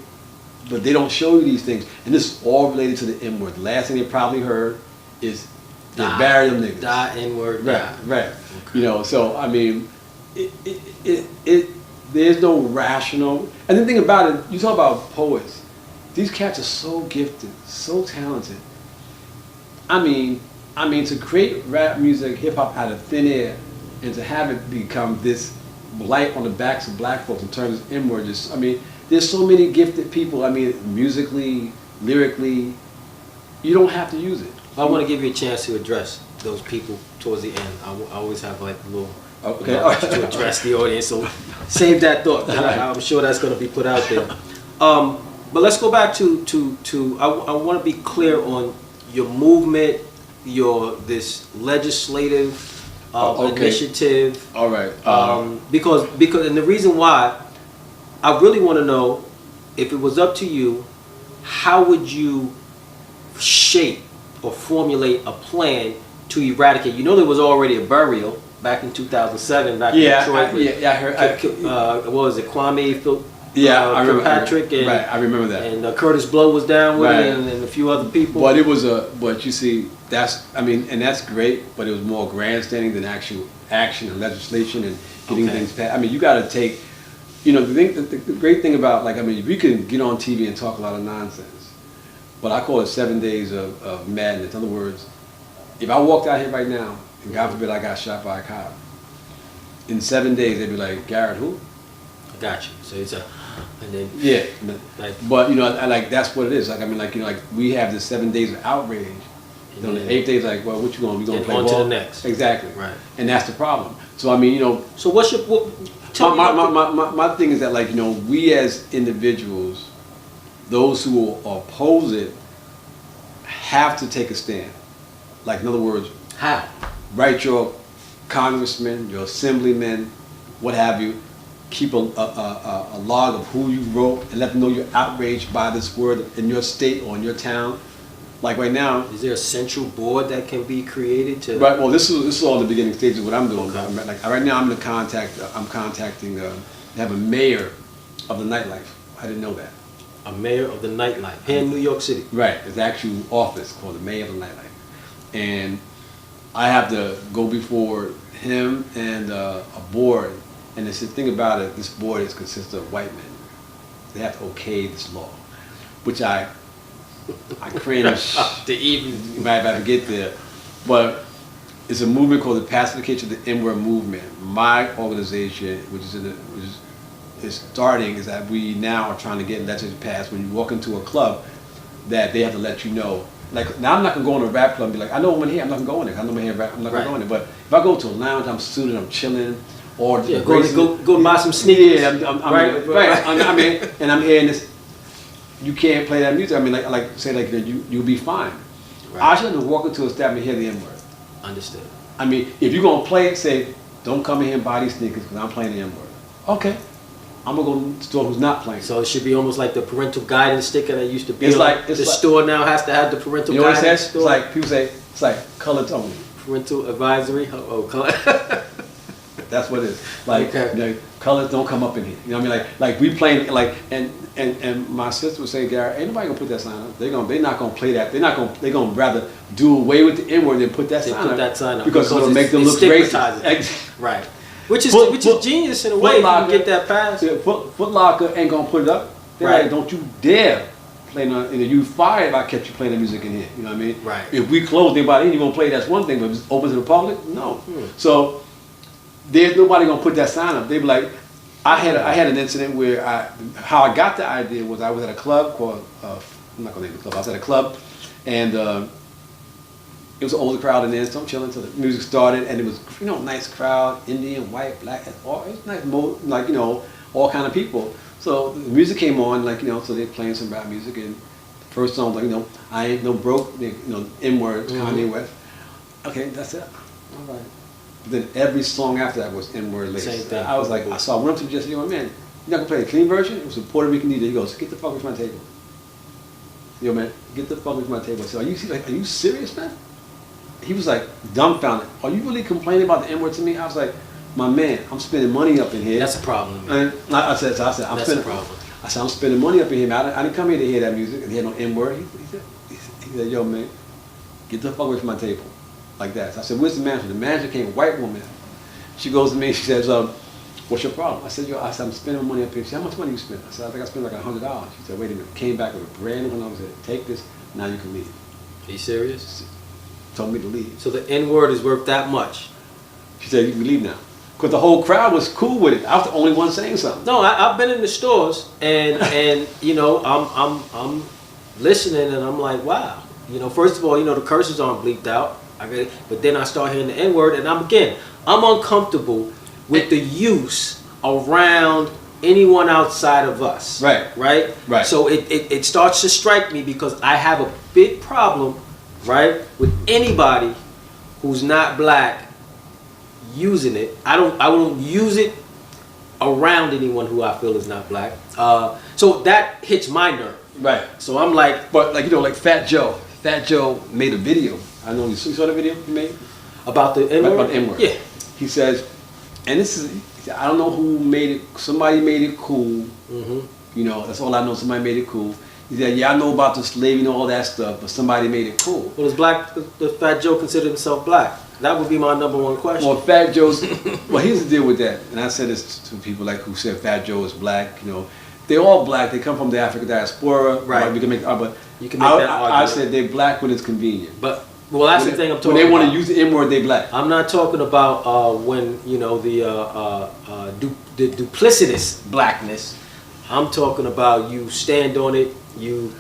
But they don't show you these things. And this is all related to the N-word. The last thing they probably heard is they bury them niggas. Die N-word. Right. Okay. You know, so there's no rational. And the thing about it, you talk about poets. These cats are so gifted, so talented. To create rap music, hip hop out of thin air, and to have it become this blight on the backs of black folks in terms of N-word. There's so many gifted people. Musically, lyrically, you don't have to use it. I want to give you a chance to address those people towards the end. I always have like a little. Okay. To address the audience, so save that thought. I'm sure that's going to be put out there. But let's go back to I want to be clear on your movement, this legislative initiative. All right. Because and the reason why I really want to know, if it was up to you, how would you shape or formulate a plan to eradicate? You know, there was already a burial back in 2007 back in Detroit. I heard. What was it, Kwame Phil? I remember Patrick and right, I remember that. And Curtis Blow was down with it, and a few other people. But it was but you see, and that's great, but it was more grandstanding than actual action and legislation and getting things passed. You got to take, the great thing about, we can get on TV and talk a lot of nonsense, but I call it 7 days of madness. In other words, if I walked out here right now, and God forbid I got shot by a cop, in 7 days they'd be like, Garret, who? I got you. So it's and then yeah, but that's what it is. We have the 7 days of outrage. And the 8th day is like, well, what you going? We going to play on ball? To the next. Exactly. Right. And that's the problem. So So what's your my thing is that we as individuals, those who oppose it, have to take a stand. In other words, how? Write your congressmen, your assemblymen, what have you. Keep a log of who you wrote and let them know you're outraged by this word in your state or in your town. Right now, is there a central board that can be created to? Right. Well, this is all the beginning stages of what I'm doing. Okay. Right now, I'm contacting. They have a mayor of the nightlife. I didn't know that. A mayor of the nightlife here in New York City. Right. There's an actual office called the mayor of the nightlife, and I have to go before him and a board. And the thing about it, this board consists of white men. They have to okay this law, which I cringe to even might have to get there. But it's a movement called the Pacification of the N-word Movement. My organization, which is starting, is that we now are trying to get legislation passed when you walk into a club that they have to let you know. Now I'm not gonna go in a rap club and be like, I know I'm in here, I'm not gonna go in there. I know I'm in here, I'm not gonna go in there. But if I go to a lounge, I'm suited, I'm chilling. Or go buy some sneakers. Yeah, and I'm hearing this. You can't play that music. You'll be fine. Right. I shouldn't walk into a establishment and hear the N-word. Understood. If you're gonna play it, say, don't come in here and buy these sneakers because I'm playing the N-word. Okay, I'm gonna go to the store who's not playing. So it should be almost like the parental guidance sticker that used to be. The store now has to have the parental guidance. What it says? It's like people say it's like color tone. Parental advisory. Oh, color. That's what it is. Colors don't come up in here. You know what I mean? We playing and my sister would say, Garret, ain't nobody gonna put that sign up. They're not gonna play that. They're gonna rather do away with the N-word than put that sign up. Because it'll make them look racist. Right. Which is genius in a way. If you can get that passed. Foot Locker ain't gonna put it up. They're like, don't you dare play you fired if I kept you playing the music in here. You know what I mean? Right. If we close anybody in, you gonna play, that's one thing, but if it's open to the public, no. So there's nobody gonna put that sign up. They be like, I had an incident where how I got the idea was I was at a club called I'm not gonna name the club. I was at a club, and it was an older crowd in there, so I'm chilling until the music started, and it was nice crowd, Indian, white, black, all it was nice, like all kind of people. So the music came on, like so they're playing some rap music, and the first song was like I ain't no broke, N-word, Kanye West. Okay, that's it. All right. But then every song after that was N-word laced. Same thing. I was like, so I went up to him and said, man, you're not gonna play the clean version? It was a Puerto Rican DJ. He goes, get the fuck away from my table. Yo, man, get the fuck away from my table. I said, are you serious, man? He was like dumbfounded. Are you really complaining about the N-word to me? I was like, my man, I'm spending money up in here. That's a problem. Man. And I said, I'm spending. I said, I'm spending money up in here. I didn't come here to hear that music and hear no N-word. He said, yo, man, get the fuck away from my table. Like that. So I said, where's the manager? The manager came, a white woman. She goes to me, she says, what's your problem? I said, I'm spending money up here. She said, how much money you spend? I said, I think I spent like $100. She said, wait a minute. Came back with a brand new one. I said, take this, now you can leave. Are you serious? Told me to leave. So the N-word is worth that much? She said, you can leave now. Because the whole crowd was cool with it. I was the only one saying something. No, I've been in the stores and I'm listening and I'm like, wow. First of all, the curses aren't bleeped out. But then I start hearing the N-word, and I'm uncomfortable with the use around anyone outside of us. Right. So it starts to strike me because I have a big problem, right, with anybody who's not black using it. I don't use it around anyone who I feel is not black. So that hits my nerve. Right. So I'm like, but like Fat Joe. Fat Joe made a video. I know you saw the video he made about the N-word. About the N-word. Yeah. He says, and this is, I don't know who made it. Somebody made it cool. That's all I know. Somebody made it cool. He said, yeah, I know about the slavery and all that stuff, but somebody made it cool. Well, does Fat Joe consider himself black? That would be my number one question. Well, Fat Joe's, well, here's the deal with that. And I said this to people like who said Fat Joe is black. They're all black. They come from the African diaspora. Right. We can make, but you can make that argument. I said they're black when it's convenient. But that's the thing I'm talking about. When they want to use the N-word, they black. I'm not talking about when the duplicitous blackness. I'm talking about you stand on it. You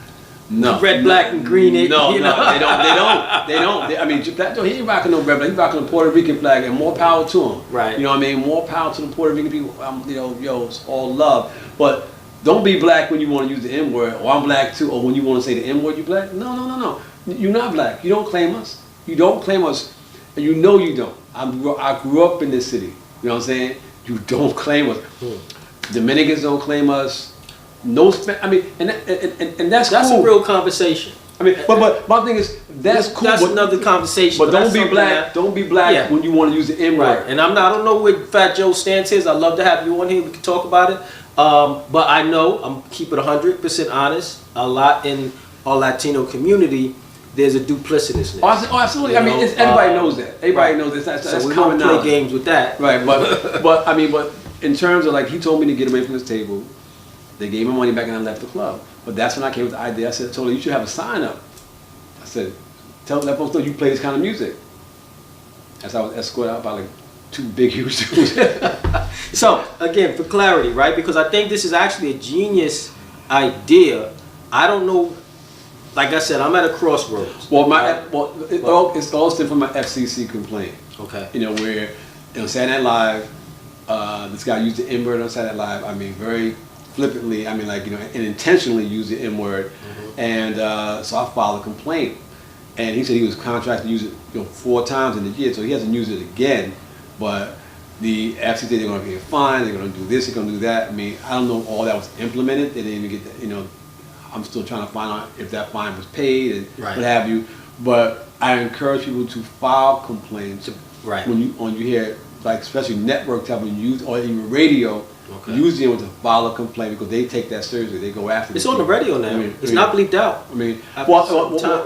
red, black, and green it. No, they don't. I mean, Fat Joe, he ain't rocking no red, black. He's rocking a Puerto Rican flag, and more power to him. Right. You know what I mean? More power to the Puerto Rican people. It's all love. But don't be black when you want to use the N-word, or I'm black too, or when you want to say the N-word, you black. No. You're not black. You don't claim us. You don't claim us, and you know you don't. I grew up in this city. You know what I'm saying? You don't claim us. Dominicans don't claim us. No, I mean, and that's cool. A real conversation. I mean, but my thing is that's cool. That's another conversation. But don't be black. Don't be black when you want to use the N-word. Right. And I don't know where Fat Joe's stance is. I'd love to have you on here. We can talk about it. But I know I'm keep it 100% honest. A lot in our Latino community, there's a duplicitousness. Oh, absolutely. I mean, everybody knows that. Everybody knows this. That's so we don't play games with that. Right. But I mean, but in terms of like, he told me to get away from this table. They gave me money back and I left the club. But that's when I came with the idea. I told her, you should have a sign up. I said, let folks know you play this kind of music. As I was escorted out by like 2 big, huge dudes. So, again, for clarity, right? Because I think this is actually a genius idea. I don't know, like I said, I'm at a crossroads. Well, it's all stemmed from my FCC complaint. Okay. Where, Saturday Night Live, this guy used the N-word on Saturday Night Live. I mean, very flippantly, and intentionally used the N-word. And so I filed a complaint. And he said he was contracted to use it 4 times in the year, so he hasn't used it again. But the FCC, they're going to get fined, they're going to do this, they're going to do that. I mean, I don't know if all that was implemented. They didn't even get that, I'm still trying to find out if that fine was paid and what have you. But I encourage people to file complaints when you hear, like, especially network type of news or even radio. Use them to file a complaint because they take that seriously. They go after it. It's on the radio now. It's not bleeped out. I mean,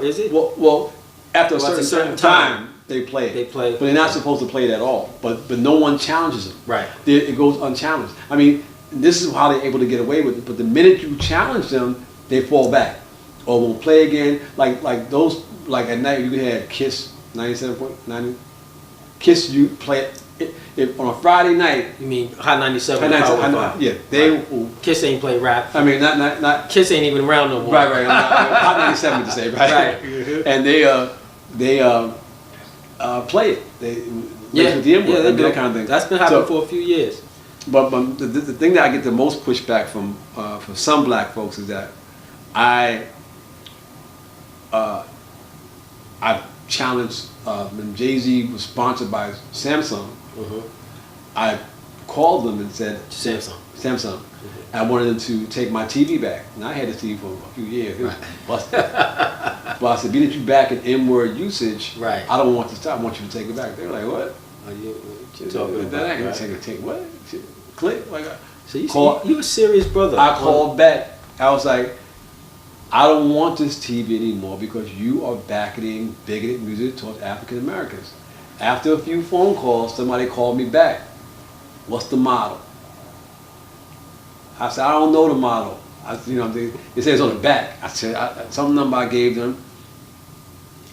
is it? Well, after a certain time, they play it. But they're not supposed to play it at all. But no one challenges them. Right. It goes unchallenged. I mean, this is how they're able to get away with it. But the minute you challenge them, they fall back or won't play again. Like those, like at night you had Kiss 97.9. Kiss, you play it. if on a Friday night, You mean Hot 97? yeah, they will. Kiss ain't play rap. I mean, not. Kiss ain't even around no more. Right. Hot 97 to say, right? And they play it. They with the N-word, they do that kind of thing. That's been happening for a few years. But the thing that I get the most pushback from some black folks is that I've challenged when Jay-Z was sponsored by Samsung. I called them and said Samsung. I wanted them to take my TV back, and I had this TV for a few years. It was busted. But I said, being that you back in N-word usage, right. I don't want to stop. I want you to take it back. They were like, what? You talking about? That ain't gonna take what? Click. Like, so you a serious brother. I called back. I was like, I don't want this TV anymore because you are backing bigoted music towards African Americans. After a few phone calls, somebody called me back. What's the model? I said, I don't know the model. It says on the back. I said, some number I gave them.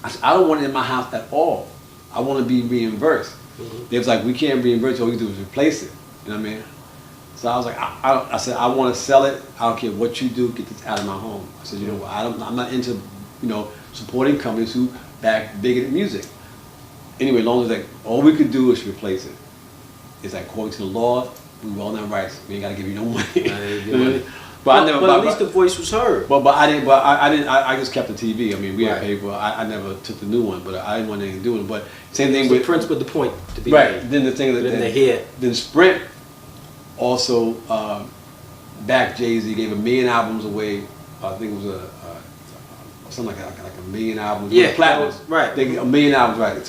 I said, I don't want it in my house at all. I want to be reimbursed. They was like, we can't reimburse you. All you do is replace it. You know what I mean? So I was like, I said, I want to sell it. I don't care what you do. Get this out of my home. I said, you know what? I'm not into, supporting companies who back bigoted music. Anyway, long as all we could do is replace it. It's like, according to the law, we well done rights. We ain't got to give you no money. But at least the voice was heard. But I didn't. I just kept the TV. I mean, we had paid for. I never took the new one, but I didn't want anything to do with it. But same thing with Prince, but the point to be right. made. Then the thing then Sprint also backed Jay-Z, gave 1 million albums away. I think it was something like 1 million albums. Yeah, platinum. Right. They get 1 million albums right.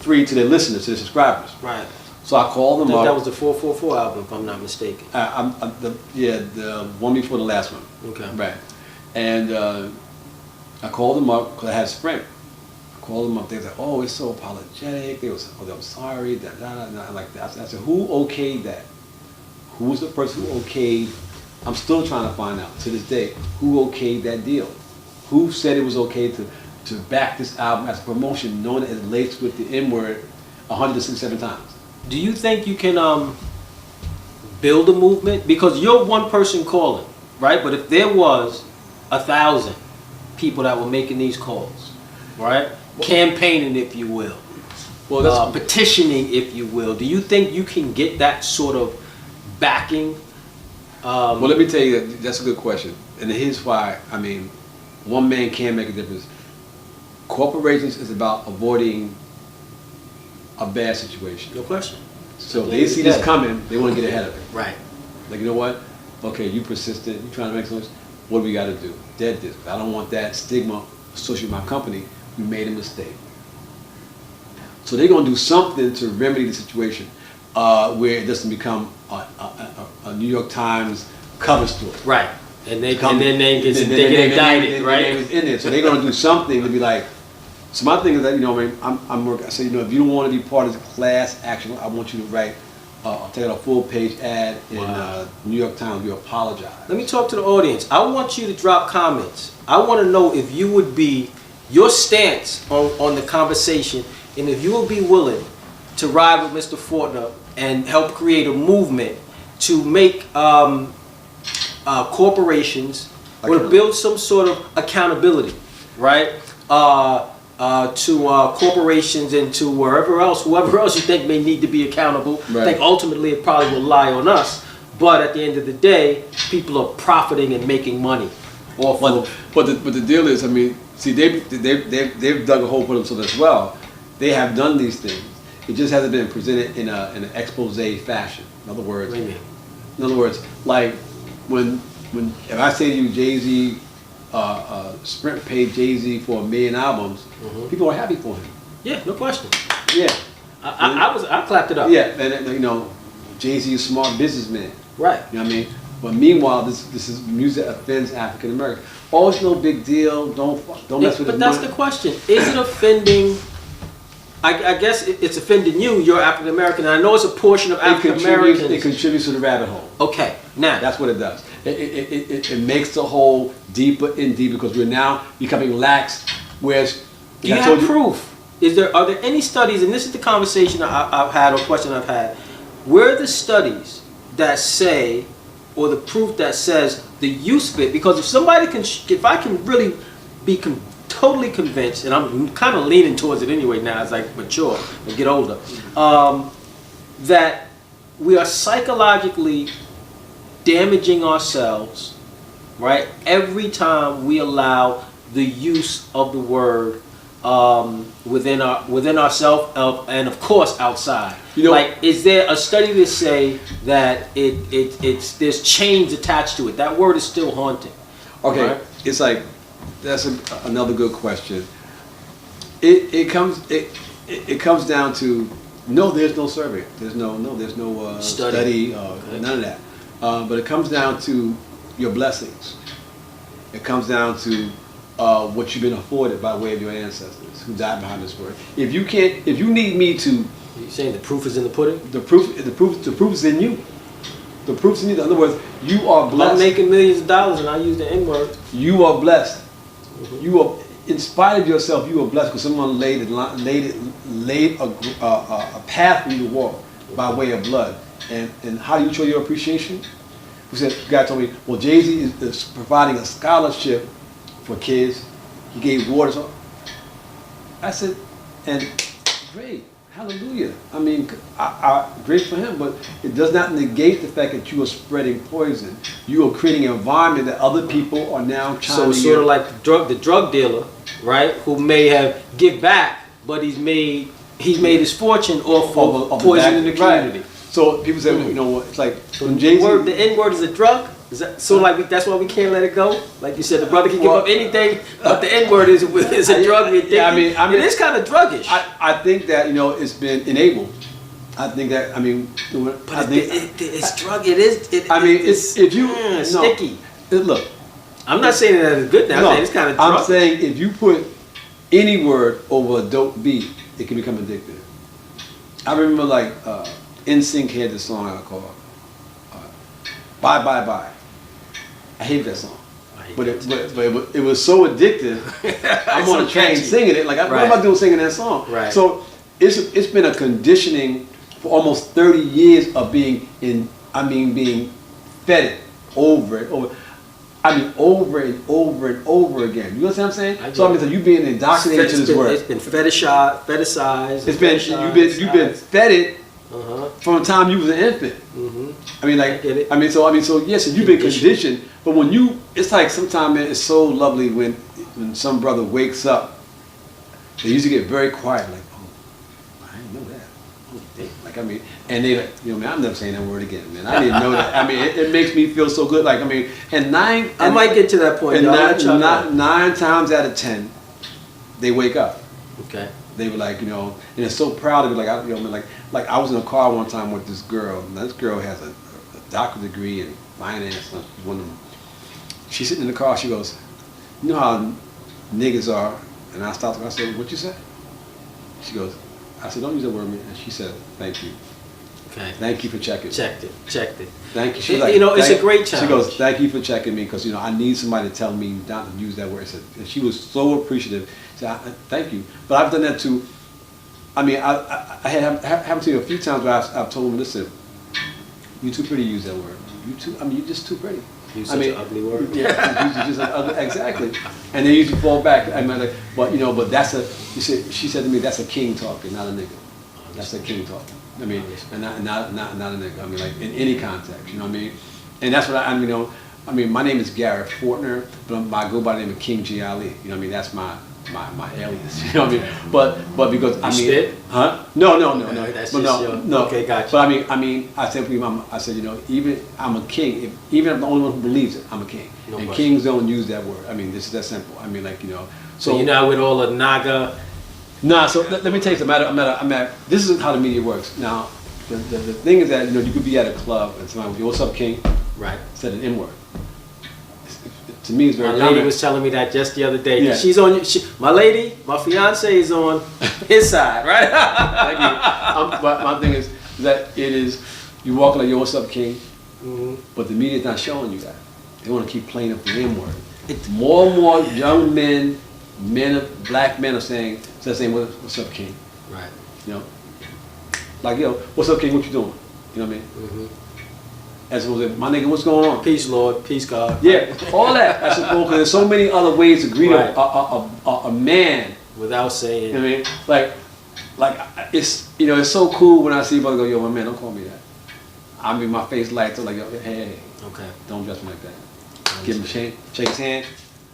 Free to their listeners, to their subscribers. Right. So I called them up. That was the 444 album, if I'm not mistaken. The one before the last one. Okay. Right. And I called them up because I had Sprint. I called them up. They was like, "Oh, it's so apologetic." They was, "Oh, I'm sorry." Like that. I said, "Who okayed that? Who was the person who okayed?" I'm still trying to find out to this day who okayed that deal. Who said it was okay to back this album as a promotion, knowing that it's laced with the N-word 167 times? Do you think you can build a movement? Because you're one person calling, right? But if there was 1,000 people that were making these calls, right? Campaigning, if you will. Well, that's petitioning, if you will. Do you think you can get that sort of backing? Well, let me tell you, that's a good question. And here's why, one man can make a difference. Corporations is about avoiding a bad situation. No question. So if they see this coming, they want to get ahead of it. Right. Like, you know what? Okay, you persistent, you trying to make something. What do we got to do? Dead this. I don't want that stigma associated with my company. We made a mistake. So they're going to do something to remedy the situation where it doesn't become a New York Times cover story. Right. And their name gets indicted, right? Their name is in there. So they're going to do something to be like. So my thing is that I'm working. I say, if you don't want to be part of the class action, I want you to write. I'll take out a full page ad in New York Times. You apologize. Let me talk to the audience. I want you to drop comments. I want to know if you would be your stance on the conversation, and if you would be willing to ride with Mr. Fortner and help create a movement to make corporations or build some sort of accountability, right? To corporations and to whoever else you think may need to be accountable. Right. I think ultimately it probably will lie on us, but at the end of the day, people are profiting and making money. But the deal is, they've dug a hole for themselves as well. They have done these things. It just hasn't been presented in an expose fashion. In other words, What do you mean? In other words, like when if I say to you, Jay-Z, Sprint paid Jay-Z for 1 million albums, people are happy for him. Yeah, no question. Yeah, I clapped it up. yeah, and Jay-Z is a smart businessman. Right. You know what I mean? But meanwhile, this is music that offends African Americans. Oh, it's no big deal. Don't mess with it. But that's the question. Is it offending? I guess it's offending you. You're African American, and I know it's a portion of African Americans. It contributes to the rabbit hole. Okay, now That's what it does. It makes the hole deeper and deeper because we're now becoming lax. Whereas, do you have proof? Are there any studies? And this is the conversation I've had or question I've had. where are the studies that say, or the proof that says the use of it? Because if somebody can, if I can really be totally convinced, and I'm kind of leaning towards it anyway now as I mature and get older, that we are psychologically damaging ourselves, right? Every time we allow the use of the word within ourselves and of course outside. You know, like, is there a study to say that it's there's chains attached to it? That word is still haunting. Okay, right? It's like that's another good question. It comes down to no. There's no survey. There's no study. None of that. But it comes down to your blessings. It comes down to what you've been afforded by way of your ancestors who died behind this word. If you need me to, you're saying the proof is in the pudding. The proof is in you. The proof's in you. In other words, you are blessed. I'm making millions of dollars and I use the N word. You are blessed. Mm-hmm. You are, in spite of yourself, you are blessed because someone laid a path for you to walk by way of blood. And how do you show your appreciation? Who said? The guy told me, well, Jay-Z is providing a scholarship for kids. He gave waters. I said, and great, hallelujah. I mean, great for him, but it does not negate the fact that you are spreading poison. You are creating an environment that other people are now trying to. So sort of like the drug dealer, right? Who may have give back, but he's made his fortune off of poison in the community. Right. So people say, you know, it's like when Jay-Z, the N word is a drug. Is that so? Like that's why we can't let it go. Like you said, the brother can give up anything, but the N word is a drug. Yeah, I mean, it is kind of druggish. I think that it's been enabled. I think that but it's drug. It is. It's if you sticky. Look, I'm not saying that it's good. Now I'm saying it's kind of. I'm saying if you put any word over a dope beat, it can become addictive. I remember like NSYNC had this song I called "Bye Bye Bye." I hate that song, but it was so addictive. I'm on a train singing it. Like, what am I doing singing that song? Right. So it's been a conditioning for almost 30 years of being fed it over and over. I mean, over and over and over again. You know what I'm saying? So I mean, you being indoctrinated to this word. It's been fetishized. You've been fed it from the time you was an infant. Mm-hmm. I mean, like, so yes, you've been conditioned. But when it's like sometimes it's so lovely when some brother wakes up. They usually get very quiet, like, oh, I didn't know that. Oh, damn. Like, I mean, and they like, man, I'm never saying that word again, man. I didn't know that. I mean, it makes me feel so good. Like, I mean, I might get to that point. And nine times out of 10, they wake up. Okay. They were like, and they're so proud of it. Like I was in a car one time with this girl. And this girl has a doctorate degree in finance. She's one of them. She's sitting in the car. She goes, you know how niggas are? And I stopped her. I said, what you say? She goes, I said, don't use that word. And she said, thank you. Okay. Thank you for checking. Checked it. Thank you. She was like, it's a great challenge. She goes, thank you for checking me because I need somebody to tell me not to use that word. And she was so appreciative. She said, thank you. But I've done that too. I mean, I happened to you a few times where I've told them, listen, you're too pretty to use that word. You're just too pretty. Use such an ugly word. Yeah, just exactly. And they usually fall back. I mean, like, but that's she said to me, that's a king talking, not a nigga. That's a king talking. I mean, and not a nigga. I mean, like in any context, you know what I mean? And that's what I mean, my name is Garret Fortner, but I go by the name of King G. Ali. You know what I mean? That's my alias. You know what I mean? But because I mean, spit? Huh? No. That's just no. Okay, gotcha. But I said, even I'm a king. Even if I'm the only one who believes it, I'm a king. No and question. Kings don't use that word. I mean, this is that simple. I mean, like So you're not with all the Naga. Nah. So let me tell you something. This is how the media works. Now, the thing is that you could be at a club and somebody will be, what's up, king? Right. Said an N word. To me, it's very My common. lady was telling me that just the other day. Yeah. She's on. My fiance is on his side, right? Thank you. But my thing is that you walk like, yo, what's up, king? Mm-hmm. But the media's not showing you that. They want to keep playing up the N word. More and more young men, black men are saying, what's up, king? Right. Like, yo, what's up, king? What you doing? You know what I mean? Mm-hmm. As opposed to, my nigga, what's going on? Peace, Lord. Peace, God. Yeah, all that. As opposed, because there's so many other ways to greet Right. a man. Without saying. You know what I mean? Like it's, you know, it's so cool when I see brother go, yo, my man, don't call me that. I mean, my face lights up like, yo, hey, Okay. don't address me like that. Give him a shake his hand,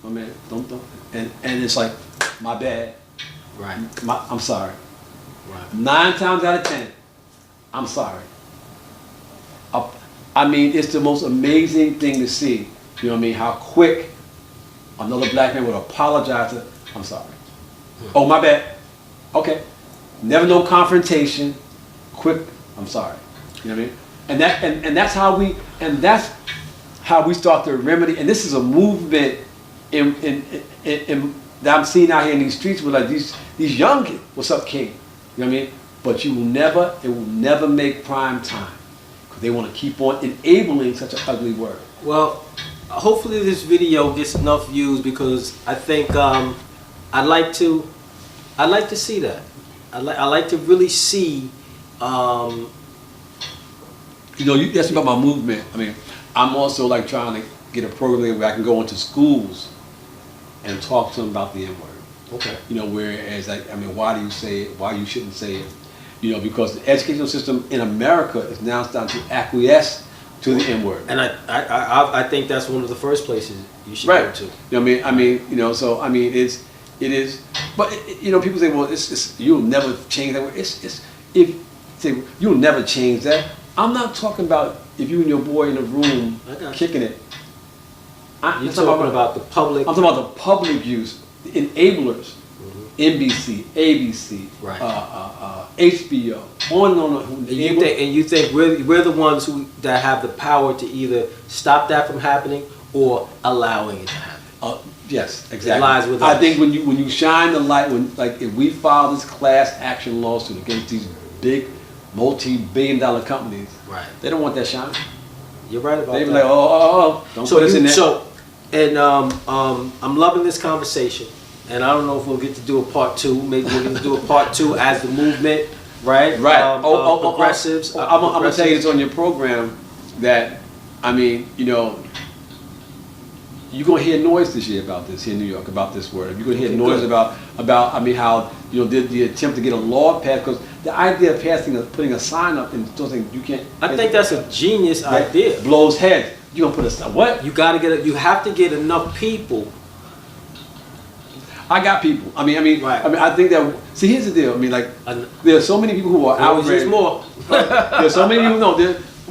my man, don't. And it's like, my bad. Right. I'm sorry. Right. 9 times out of 10, I'm sorry. I mean, it's the most amazing thing to see. You know what I mean? How quick another black man would apologize to, I'm sorry. Oh, my bad. Okay. Never no confrontation. Quick, I'm sorry. You know what I mean? And that's how we start to remedy. And this is a movement in that I'm seeing out here in these streets with like these young kids. What's up, King? You know what I mean? But it will never make prime time. Because they want to keep on enabling such an ugly word. Well, hopefully this video gets enough views because I think I'd like to see that. I like to really see. You know, you asked about my movement. I mean, I'm also like trying to get a program where I can go into schools and talk to them about the N-word. Okay. You know, whereas I mean, why do you say it? Why you shouldn't say it? You know, because the educational system in America is now starting to acquiesce to the N-word. And I think that's one of the first places you should go to. You know what I mean? You know, so I mean, it is. But you know, people say, well, it's you'll never change that word. You'll never change that. I'm not talking about if you and your boy in a room kicking it. You're talking about the public. I'm talking about the public use, the enablers, NBC, ABC, right. HBO, on and on. And you think we're the ones that have the power to either stop that from happening or allowing it to happen. Yes, exactly. It lies with us. I think when you shine the light, if we file this class action lawsuit against these big multi-billion-dollar companies, right? They don't want that shine. You're right about that. They be like, don't put us in there. I'm loving this conversation, and I don't know if we'll get to do a part 2. Maybe we're going to do a part 2 as the movement, right? Right. Progressives. I'm gonna tell you this on your program that, I mean, you know, you're gonna hear noise this year about this here in New York about this word. You're gonna hear noise about I mean how the attempt to get a law passed, because the idea of putting a sign up and still saying you can't. I think that's a genius idea. Blows heads. You gonna put a what? You have to get enough people. I got people. I mean, right. I think that. See, here's the deal. I mean, like, there's so many people who are outraged. There's more. There's so many people. No,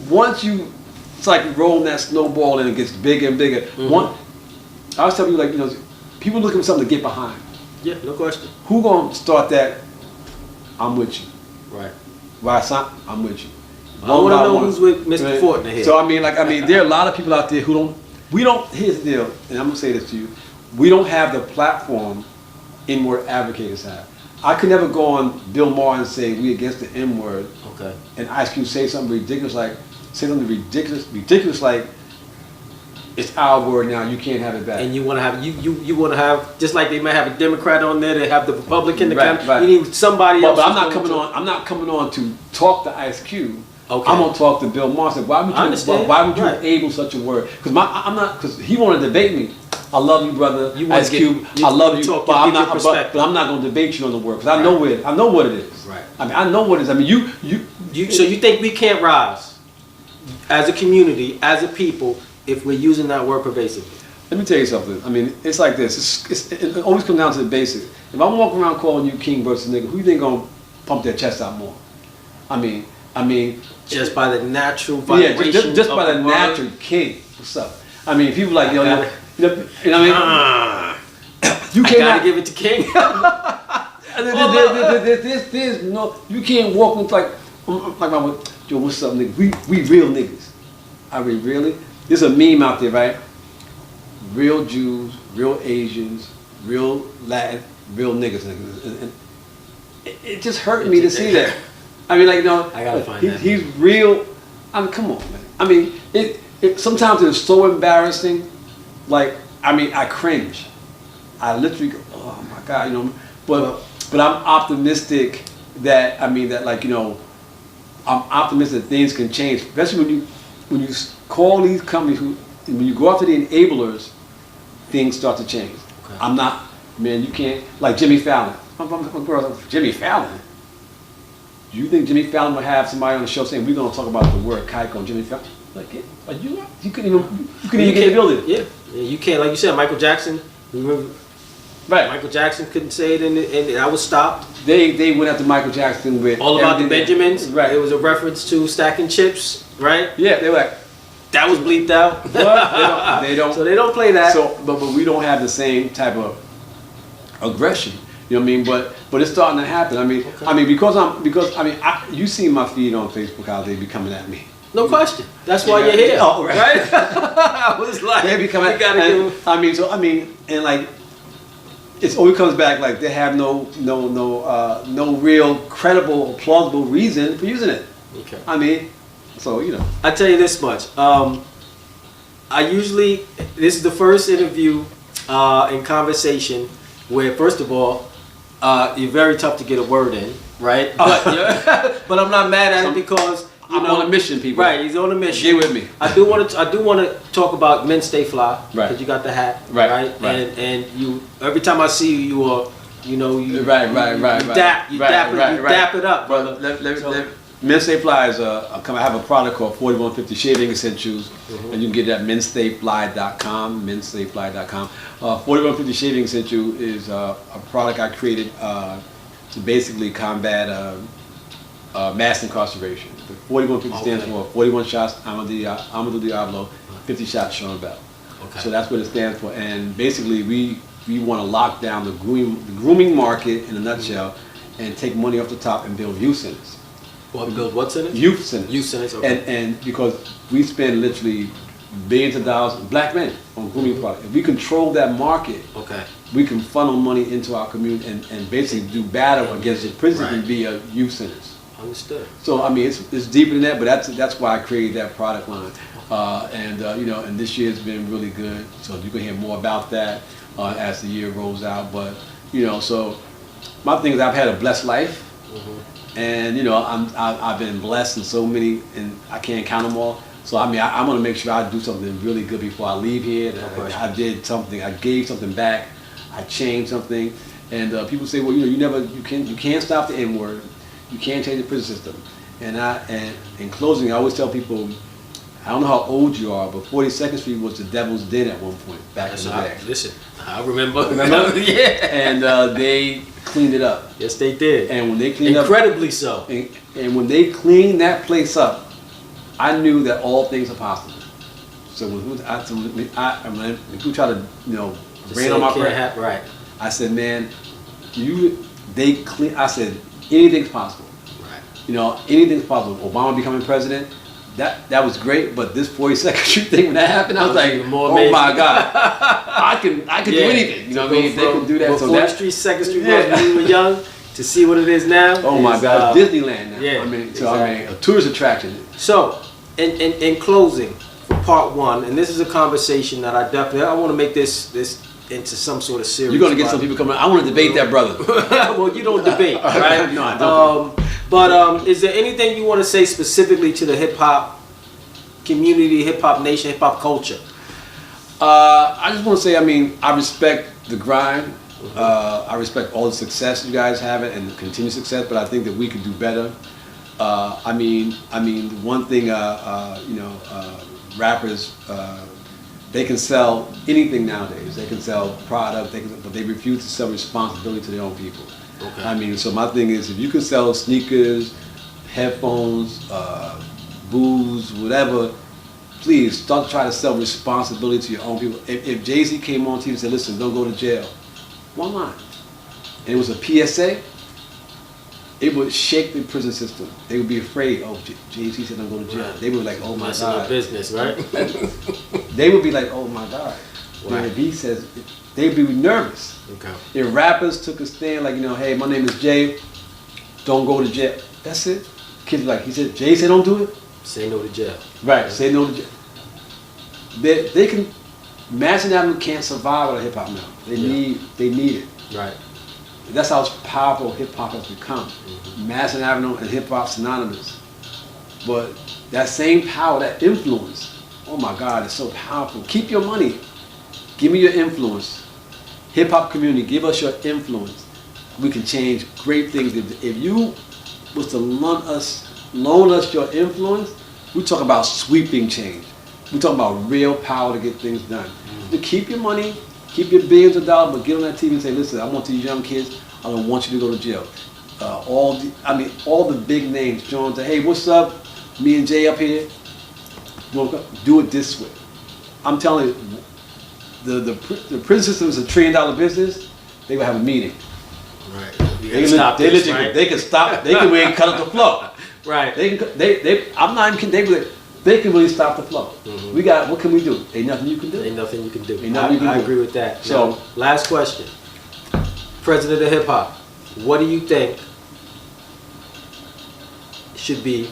once it's like rolling that snowball and it gets bigger and bigger. I was telling you, like, you know, people looking for something to get behind. Yeah, no question. Who gonna start that? I'm with you. Right. I'm with you. I want to know who's with Mr. Fortner here. So there are a lot of people out there who don't. Here's the deal, and I'm gonna say this to you. We don't have the platform N-word advocates have. I could never go on Bill Maher and say we against the N-word. Okay. And Ice Cube say something ridiculous like it's our word now. You can't have it back. And you want to have you want to have, just like they might have a Democrat on there, they have the Republican. Right. You need somebody else. But I'm not coming on. I'm not coming on to talk to Ice Cube. Okay. I'm gonna talk to Bill Maher. Why would you enable such a word? Because he want to debate me. I love you, brother. Ice Cube. I love you, but I'm not gonna debate you on the word because I know what it is. Right. I mean, I know what it is. I mean, So you think we can't rise as a community, as a people, if we're using that word pervasively? Let me tell you something. I mean, it's like this. It always comes down to the basics. If I'm walking around calling you king versus nigga, who you think gonna pump their chest out more? I mean, just by the natural vibration. Yeah, just by the natural king. What's up? I mean, people like you know what I mean. You can't gotta give it to King. There's no. You can't walk with like my yo. What's up, nigga? We real niggas. I mean, really? There's a meme out there, right? Real Jews, real Asians, real Latin, real niggas. And it just hurt me to see that. I mean, like, you know, I gotta find that. He's real. I mean, come on, man. I mean, it sometimes it's so embarrassing. Like, I mean, I cringe. I literally go, oh my God, you know. But I'm optimistic that like, you know, I'm optimistic that things can change, especially when you call these companies when you go after the enablers, things start to change. Okay. I'm not, man, you can't, like Jimmy Fallon. Jimmy Fallon? Do you think Jimmy Fallon would have somebody on the show saying, we're going to talk about the word Kaiko and Jimmy Fallon? Like you couldn't even get the building. Yeah, you can't. Like you said, Michael Jackson. Remember, right? Michael Jackson couldn't say it, and I was stopped. They went after Michael Jackson with All About the Benjamins. Right. It was a reference to stacking chips. Right. Yeah, they were like, that was bleeped out. What? They don't. So they don't play that. So, but we don't have the same type of aggression. You know what I mean? But it's starting to happen. I mean, okay. Because you see my feed on Facebook how they be coming at me. No question. That's why you're here. Oh, right. I was like, they be coming. And like, it always comes back like they have no real credible or plausible reason for using it. Okay. I mean, so you know. I tell you this much. This is the first interview in conversation where, first of all, you're very tough to get a word in, right? But I'm not mad at it because I'm on a mission, people. Right, he's on a mission. Get with me. I do want to talk about Men Stay Fly, right? Because you got the hat, right? And you every time I see you, you are, you dap it up, brother. Men Stay Fly is I have a product called 4150 Shaving Essentials, and you can get it at menstayfly.com. Menstayfly.com. 4150 Shaving Essential is a product I created to basically combat mass incarceration. The 4150 stands for 41 shots Amadou Diablo, 50 shots Sean Bell. Okay. So that's what it stands for. And basically, we want to lock down the grooming market in a nutshell, and take money off the top and build youth centers. Build what centers? Youth centers. Youth centers. Okay. And because we spend literally billions of dollars, black men, on grooming products. If we control that market, we can funnel money into our community and basically do battle against the prisons via youth centers. Understood. So I mean, it's deeper than that, but that's why I created that product line. And this year's been really good. So you can hear more about that as the year rolls out. But so my thing is I've had a blessed life, and I've been blessed in so many, and I can't count them all. So I mean, I want to make sure I do something really good before I leave here. I did something. I gave something back. I changed something. And people say, well, you can't stop the N-word. You can't change the prison system. And in closing, I always tell people, I don't know how old you are, but 42nd Street was the Devil's Den at one point back in the day. Listen, I remember. Yeah. And they cleaned it up. Yes, they did. And when they cleaned incredibly so. And when they cleaned that place up, I knew that all things are possible. So when people try to rain on my parade, right? I said, man, I said, anything's possible. Right. Anything's possible. Obama becoming president, that was great, but this 42nd Street thing, when that happened, I was like, oh my God, I can do anything. You know what I mean? They can do that. So 4th Street, 2nd Street was when we were young, to see what it is now. Oh my God, Disneyland now. Yeah, a tourist attraction. So, in closing, for part one, and this is a conversation that I want to make this into some sort of series. You're going to get some people coming. I want to debate that brother. Well, you don't debate, right? No, I don't. But is there anything you want to say specifically to the hip hop community, hip hop nation, hip hop culture? I just want to say, I respect the grind. I respect all the success you guys have and the continued success, but I think that we could do better. One thing, rappers, they can sell anything nowadays. They can sell product, but they refuse to sell responsibility to their own people. Okay. So my thing is, if you can sell sneakers, headphones, booze, whatever, please don't try to sell responsibility to your own people. If Jay-Z came on TV and said, listen, don't go to jail, why not? And it was a PSA, it would shake the prison system. They would be afraid, oh, Jay-Z said don't go to jail. Right. They would be like, oh my God. Business, right? They would be like, oh my God. Right. If he says, they'd be nervous. Okay. If rappers took a stand like, hey, my name is Jay, don't go to jail. That's it. Kids like, he said, Jay said don't do it. Say no to jail. Right, say no to jail. They can, Madison Avenue can't survive without hip hop now. They need it. Right. That's how powerful hip hop has become. Madison Avenue and hip hop synonymous. But that same power, that influence, oh my God, it's so powerful. Keep your money. Give me your influence. Hip hop community, give us your influence. We can change great things. If you was to loan us your influence, we talk about sweeping change. We talk about real power to get things done. To keep your money, keep your billions of dollars, but get on that TV and say, listen, I want these young kids, I don't want you to go to jail. All the big names, John, say, hey, what's up? Me and Jay up here. Do it this way. I'm telling you, the prison system is $1 trillion business. They will have a meeting. Right. They can stop. They can really cut up the flow. Right. I'm not even kidding. They can really stop the flow. Mm-hmm. What can we do? Ain't nothing you can do. Ain't nothing you can do. I agree with that. So, now, last question. President of hip hop, what do you think should be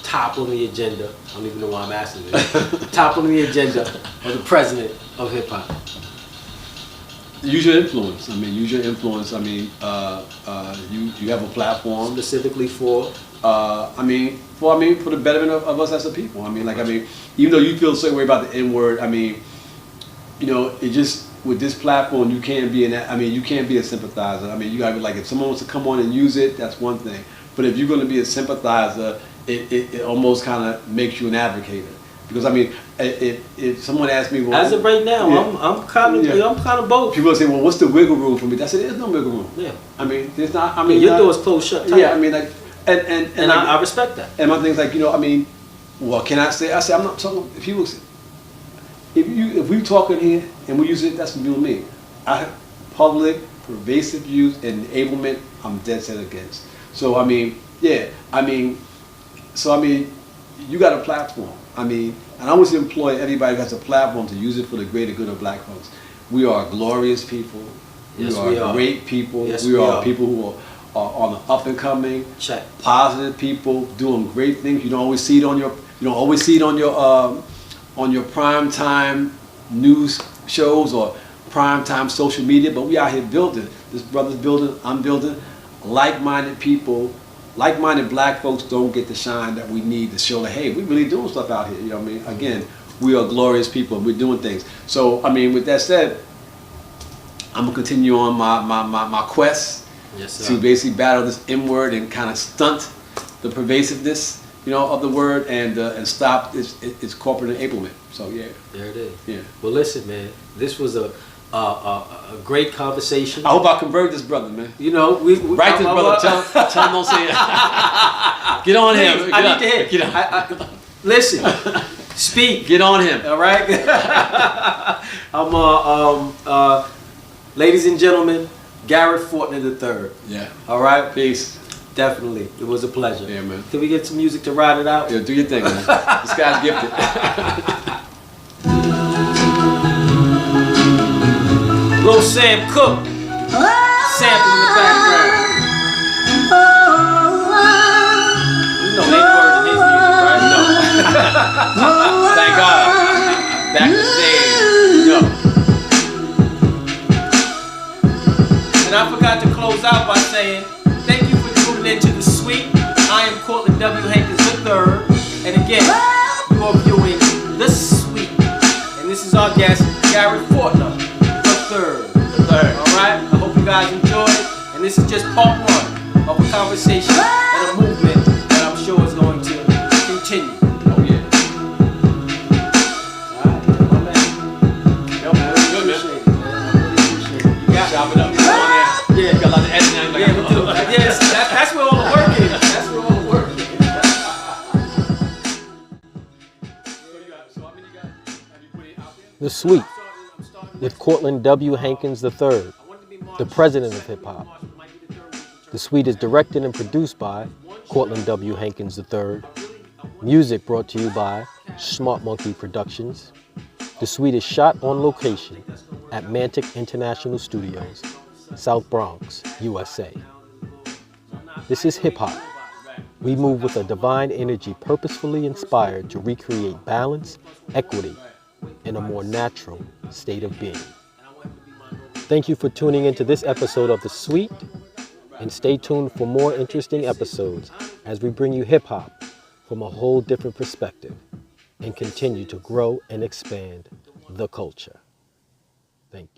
top on the agenda? I don't even know why I'm asking this. Top on the agenda of the president of hip hop. Use your influence. Use your influence. You have a platform Specifically for? For the betterment of us as a people. Even though you feel a certain way about the N-word, it just, with this platform, you can't be you can't be a sympathizer. You gotta be like, if someone wants to come on and use it, that's one thing. But if you're gonna be a sympathizer, it almost kind of makes you an advocate. Because if someone asks me, well, as of right now, yeah. I'm kind of both. People say, well, what's the wiggle room for me? I said, there's no wiggle room. Yeah. There's not. Your door's closed shut. Tight. Yeah. And I respect that. And my thing's like, well, can I say? I say, I'm not talking. If people, if we talking here and we use it, that's you and me. Public pervasive use and enablement, I'm dead set against. So you got a platform. And I always employ everybody who has a platform to use it for the greater good of black folks. We are glorious people. Yes, we are great people. Yes, we are people who are on the up and coming. Check. Positive people doing great things. You don't always see it on your prime time news shows or prime time social media, but we out here building. This brother's building, I'm building. Like-minded people. Like-minded black folks don't get the shine that we need to show that, hey, we're really doing stuff out here. Again, we are glorious people and we're doing things. So, with that said, I'm going to continue on my quest to basically battle this M-word and kind of stunt the pervasiveness, of the word and stop its corporate enablement. So, yeah. There it is. Yeah. Well, listen, man, this was a great conversation. I hope I convert this brother, man. We write this brother. Tell him don't say it. Get on him. I need to hear. Listen, speak. Get on him. All right. I'm ladies and gentlemen, Garret Fortner III. Yeah. All right. Peace. Definitely, it was a pleasure. Yeah, man. Can we get some music to ride it out? Yeah, do your thing, man. This guy's gifted. Little Sam Cooke, sample in the background. You know they word in his music, right? No. Thank God. Back to stage. No. And I forgot to close out by saying, thank you for tuning into The Suite. I am Courtland W. Hankins III. And again, you are viewing The Suite. And this is our guest, Garret Fortner. Third. Alright? I hope you guys enjoyed. And this is just part one of a conversation and a movement that I'm sure is going to continue. Oh yeah. Alright, my man. Yo, man, that's good, man. Appreciate it, man. I really appreciate it. You got chop it up. Go on there. Yeah. You got a lot of editing. Yeah, we do. Yes, that's where all the work is. That's where all the work is. The Suite with Courtland W. Hankins III, the president of hip hop. The Suite is directed and produced by Courtland W. Hankins III. Music brought to you by Smart Monkey Productions. The Suite is shot on location at Mantic International Studios, South Bronx, USA. This is hip hop. We move with a divine energy purposefully inspired to recreate balance, equity, in a more natural state of being. Thank you for tuning into this episode of The Suite, and stay tuned for more interesting episodes as we bring you hip-hop from a whole different perspective and continue to grow and expand the culture. Thank you.